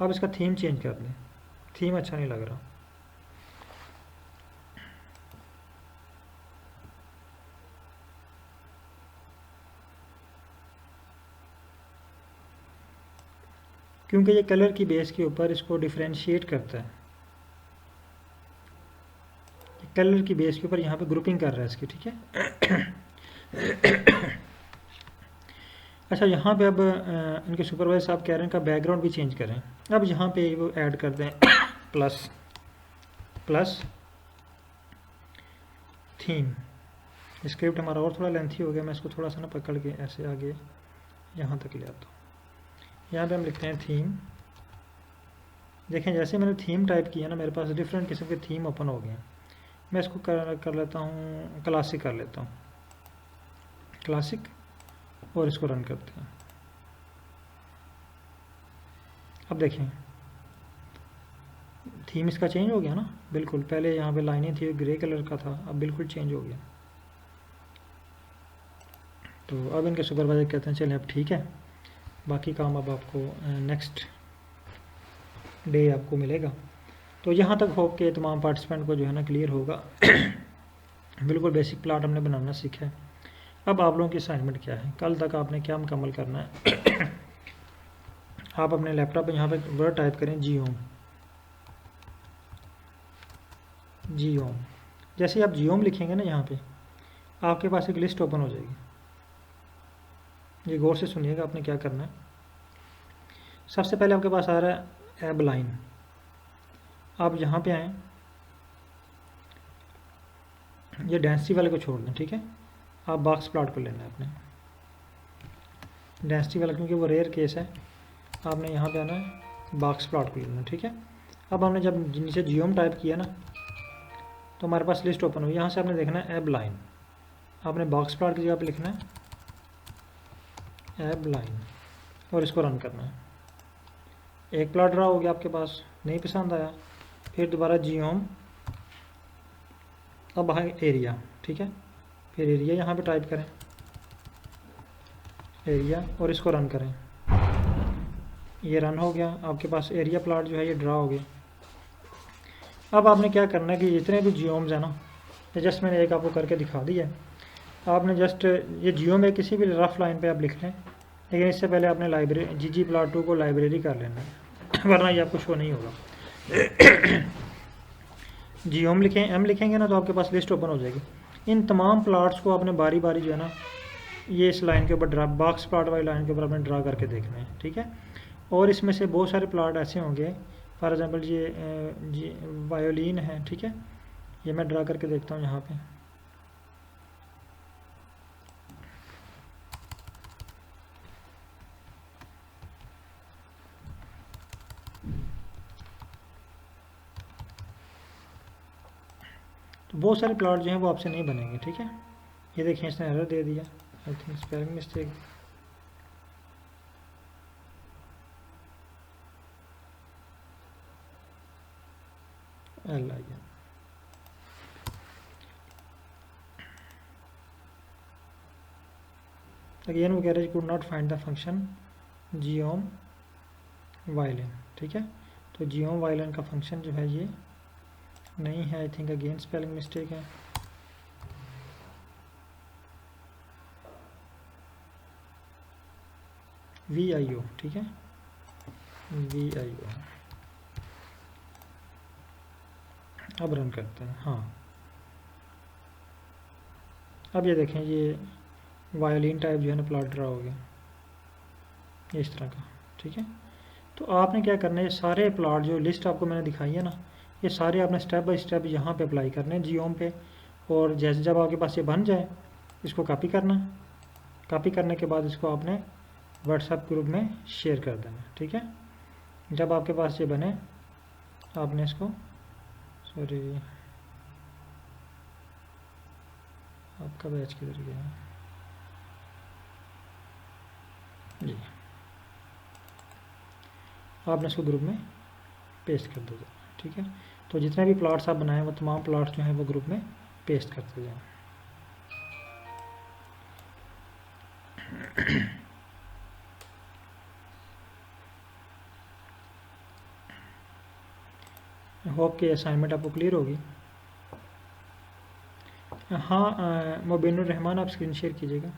आप इसका थीम चेंज कर दें, थीम अच्छा नहीं लग रहा। क्योंकि ये कलर की बेस के ऊपर इसको डिफ्रेंशिएट करता है, कलर की बेस के ऊपर यहाँ पे ग्रुपिंग कर रहा है इसकी, ठीक है। अच्छा, यहाँ पे अब इनके सुपरवाइजर साहब कह रहे हैं का बैकग्राउंड भी चेंज करें। अब यहाँ पे वो ऐड कर दें प्लस थीम। स्क्रिप्ट हमारा और थोड़ा लेंथी हो गया, मैं इसको थोड़ा सा ना पकड़ के ऐसे आगे यहाँ तक ले आता हूँ। यहाँ पे हम लिखते हैं थीम। देखें जैसे मैंने थीम टाइप किया ना, मेरे पास डिफरेंट किस्म के थीम ओपन हो गए। मैं इसको कर लेता हूँ क्लासिक कर लेता हूँ, क्लासिक, और इसको रन करते हैं। अब देखें थीम इसका चेंज हो गया ना, बिल्कुल। पहले यहाँ पे लाइनें थी ग्रे कलर का था, अब बिल्कुल चेंज हो गया। तो अब इनके सुपरवाइजर कहते हैं चलें अब ठीक है, बाकी काम अब आपको नेक्स्ट डे आपको मिलेगा। तो यहाँ तक होप के तमाम पार्टिसिपेंट को जो है ना क्लियर होगा। बिल्कुल बेसिक प्लॉट हमने बनाना सीखा है। अब आप लोगों की असाइनमेंट क्या है, कल तक आपने क्या मुकम्मल करना है। आप अपने लैपटॉप पे यहाँ पे वर्ड टाइप करें जियोम। जैसे ही आप जियोम लिखेंगे ना यहाँ पे आपके पास एक लिस्ट ओपन हो जाएगी। ये गौर से सुनिएगा आपने क्या करना है। सबसे पहले आपके पास आ रहा है एब लाइन। आप यहाँ पे आएँ, ये डेंसिटी वाले को छोड़ दें, ठीक है। आप बॉक्स प्लॉट को लेना है अपने डेंसिटी वाला, क्योंकि वो रेयर केस है। आपने यहाँ पे आना है, बॉक्स प्लॉट को लेना है, ठीक है। अब हमने जब नीचे जियोम टाइप किया ना तो हमारे पास लिस्ट ओपन हुई। यहाँ से आपने देखना है एब लाइन। आपने बॉक्स प्लॉट की जगह पे लिखना है एब लाइन और इसको रन करना है। एक प्लॉट ड्रा हो गया आपके पास, नहीं पसंद आया, फिर दोबारा जियोम, अब है एरिया, ठीक है। फिर एरिया यहाँ पे टाइप करें, एरिया, और इसको रन करें। ये रन हो गया, आपके पास एरिया प्लॉट जो है ये ड्रा हो गया। अब आपने क्या करना है कि जितने भी जियोम्स हैं ना, ये जस्ट मैंने एक आपको करके दिखा दिया है। आपने जस्ट ये जियो में किसी भी रफ लाइन पे आप लिख लें, लेकिन इससे पहले आपने लाइब्रेरी ggplot2 को लाइब्रेरी कर लेना है वरना ये आपको शो नहीं होगा। जियोम लिखें, एम लिखेंगे ना तो आपके पास लिस्ट ओपन हो जाएगी। इन तमाम प्लॉट्स को आपने बारी बारी जो है ना ये इस लाइन के ऊपर ड्रा, बॉक्स प्लॉट वाली लाइन के ऊपर आपने ड्रा करके देखना है, ठीक है। और इसमें से बहुत सारे प्लॉट ऐसे होंगे, फॉर एग्जांपल ये वायोलिन है, ठीक है। ये मैं ड्रा करके देखता हूँ यहाँ पे। तो बहुत सारे प्लॉट जो हैं वो आपसे नहीं बनेंगे, ठीक है। ये देखिए इसने एरर दे दिया, I think spelling mistake. Again वो कह रहे हैं could not find the function geom violin, ठीक है। तो जियोम वायलिन का फंक्शन जो है ये नहीं है, I think again spelling mistake है। VIO, ठीक है, VIO। अब रन करते हैं। हाँ, अब ये देखें ये वायोलिन टाइप जो है ना प्लॉट ड्रा हो गया इस तरह का, ठीक है। तो आपने क्या करना है, ये सारे प्लॉट जो लिस्ट आपको मैंने दिखाई है ना, ये सारे आपने स्टेप बाय स्टेप यहाँ पे अप्लाई करने हैं जियोम पे। और जैसे जब आपके पास ये बन जाए इसको कॉपी करना है। कॉपी करने के बाद इसको आपने व्हाट्सएप ग्रुप में शेयर कर देना, ठीक है। जब आपके पास ये बने आपने इसको, सॉरी आपका बैच किधर गया है जी, आपने इसको ग्रुप में पेस्ट कर दो, ठीक है। तो जितने भी प्लॉट्स आप बनाएं वो तमाम प्लॉट्स जो हैं वो ग्रुप में पेस्ट करते जाएं। होप कि असाइनमेंट आपको क्लियर होगी। हाँ मुबीनुर रहमान आप स्क्रीन शेयर कीजिएगा।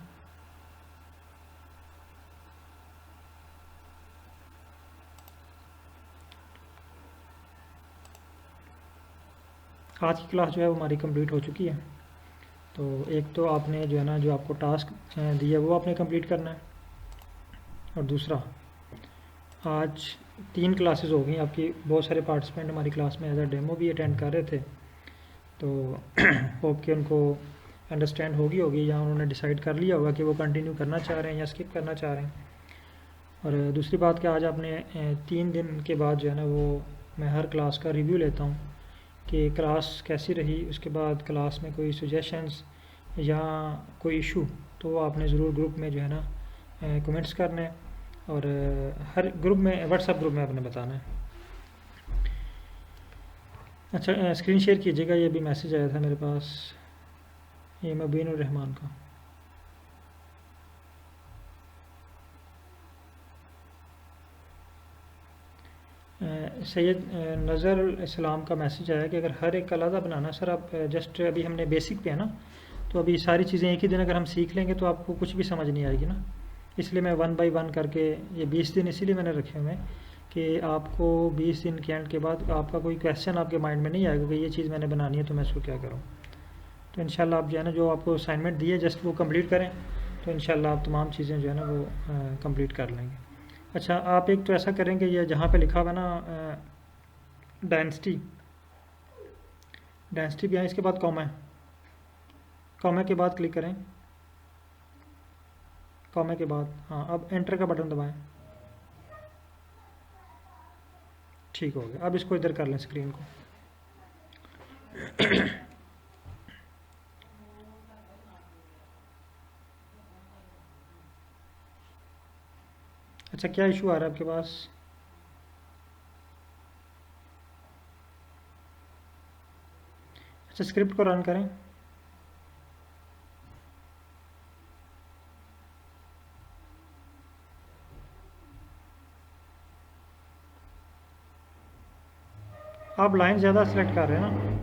आज की क्लास जो है वो हमारी कंप्लीट हो चुकी है। तो एक तो आपने जो है ना जो आपको टास्क दिया वो आपने कंप्लीट करना है, और दूसरा आज 3 क्लासेस हो गई आपकी। बहुत सारे पार्टिसिपेंट हमारी क्लास में एज अ डेमो भी अटेंड कर रहे थे, तो होप कि उनको अंडरस्टैंड होगी या उन्होंने डिसाइड कर लिया होगा कि वो कंटिन्यू करना चाह रहे हैं या स्किप करना चाह रहे हैं। और दूसरी बात कि आज आपने 3 दिन के बाद जो है ना वो मैं हर क्लास का रिव्यू लेता हूँ कि क्लास कैसी रही। उसके बाद क्लास में कोई सजेशंस या कोई इशू तो आपने ज़रूर ग्रुप में जो है ना कमेंट्स करने हैं, और हर ग्रुप में व्हाट्सएप ग्रुप में आपने बताना है। अच्छा स्क्रीन शेयर कीजिएगा, ये भी मैसेज आया था मेरे पास, ये मुबीनुर रहमान का। सैयद नज़र इस्लाम का मैसेज आया कि अगर हर एक का अलग बनाना सर, आप जस्ट अभी हमने बेसिक पे है ना, तो अभी सारी चीज़ें एक ही दिन अगर हम सीख लेंगे तो आपको कुछ भी समझ नहीं आएगी ना। इसलिए मैं 1 बाय 1 करके ये 20 दिन इसीलिए मैंने रखे हुए हैं कि आपको 20 दिन के एंड के बाद आपका कोई क्वेश्चन आपके माइंड में नहीं आएगा कि ये चीज़ मैंने बनानी है तो मैं इसको क्या करूँ। तो इंशाल्लाह आप जो है ना जो आपको असाइनमेंट दी है जस्ट वो कंप्लीट करें, तो इंशाल्लाह आप तमाम चीज़ें जो है ना वो कंप्लीट कर लेंगे। अच्छा, आप एक तो ऐसा करें कि ये जहाँ पे लिखा हुआ है ना डेंसिटी, डेंसिटी भी है, इसके बाद कॉमा है, कॉमा के बाद क्लिक करें, कॉमा के बाद हाँ अब एंटर का बटन दबाएं। ठीक हो गया। अब इसको इधर कर लें स्क्रीन को। अच्छा, क्या इशू आ रहा है आपके पास? अच्छा, स्क्रिप्ट को रन करें। आप लाइन ज़्यादा सेलेक्ट कर रहे हैं ना,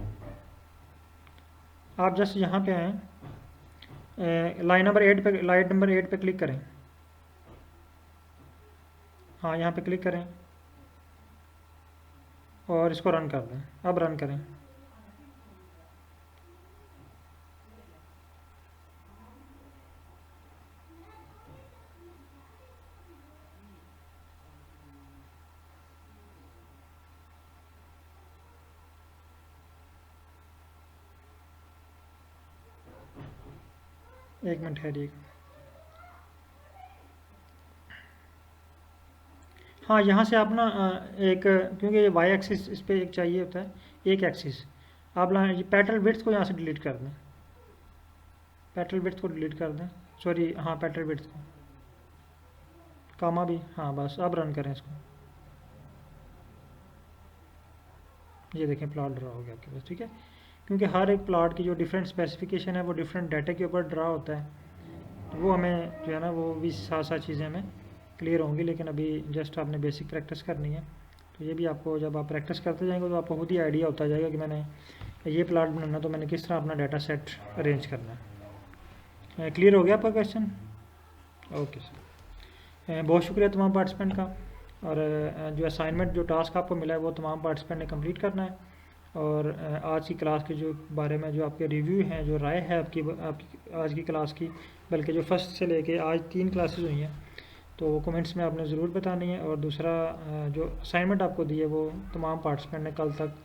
आप जस्ट यहाँ पे आएँ, लाइन नंबर 8 पे, लाइन नंबर 8 पे क्लिक करें। हाँ यहाँ पे क्लिक करें और इसको रन कर दें। अब रन करें। एक मिनट ठहरिए। हाँ यहाँ से आप ना एक, क्योंकि ये वाई एक्सिस इस पर एक चाहिए होता है, एक एक्सिस, आप ये पैटर्न विड्थ को यहाँ से डिलीट कर दें, पैटर्न विड्थ को डिलीट कर दें, सॉरी हाँ पैटर्न विड्थ को, कामा भी, हाँ बस अब रन करें इसको। ये देखें प्लॉट ड्रा हो गया आपके पास। ठीक है, क्योंकि हर एक प्लॉट की जो डिफरेंट स्पेसिफिकेशन है वो डिफरेंट डाटा के ऊपर ड्रा होता है, तो वो हमें जो है ना वो भी साथ साथ चीज़ें हमें क्लियर होंगी, लेकिन अभी जस्ट आपने बेसिक प्रैक्टिस करनी है। तो ये भी आपको जब आप प्रैक्टिस करते जाएंगे तो आपको खुद ही आइडिया होता जाएगा कि मैंने ये प्लॉट बनाना तो मैंने किस तरह अपना डाटा सेट अरेंज करना है। क्लियर हो गया आपका क्वेश्चन? ओके सर, बहुत शुक्रिया तमाम पार्टिसिपेंट का। और जो असाइनमेंट जो टास्क आपको मिला है वो तमाम पार्टिसिपेंट ने कंप्लीट करना है। और आज की क्लास के जो बारे में जो आपके रिव्यू हैं, जो राय है आपकी आज की क्लास की, बल्कि जो फर्स्ट से लेके आज 3 क्लासेस हुई हैं, तो वो कमेंट्स में आपने ज़रूर बतानी है। और दूसरा जो असाइनमेंट आपको दी है वो तमाम पार्टिसिपेंट ने कल तक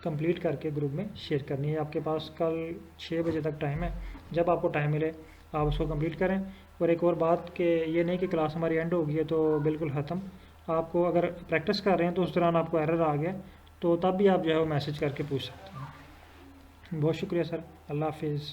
कंप्लीट करके ग्रुप में शेयर करनी है। आपके पास कल 6 बजे तक टाइम है, जब आपको टाइम मिले आप उसको कंप्लीट करें। और एक और बात कि ये नहीं कि क्लास हमारी एंड हो गई है तो बिल्कुल ख़त्म, आपको अगर प्रैक्टिस कर रहे हैं तो उस दौरान आपको एरर आ गया तो तब भी आप जो है वो मैसेज करके पूछ सकते हैं। बहुत शुक्रिया सर, अल्लाह हाफिज़।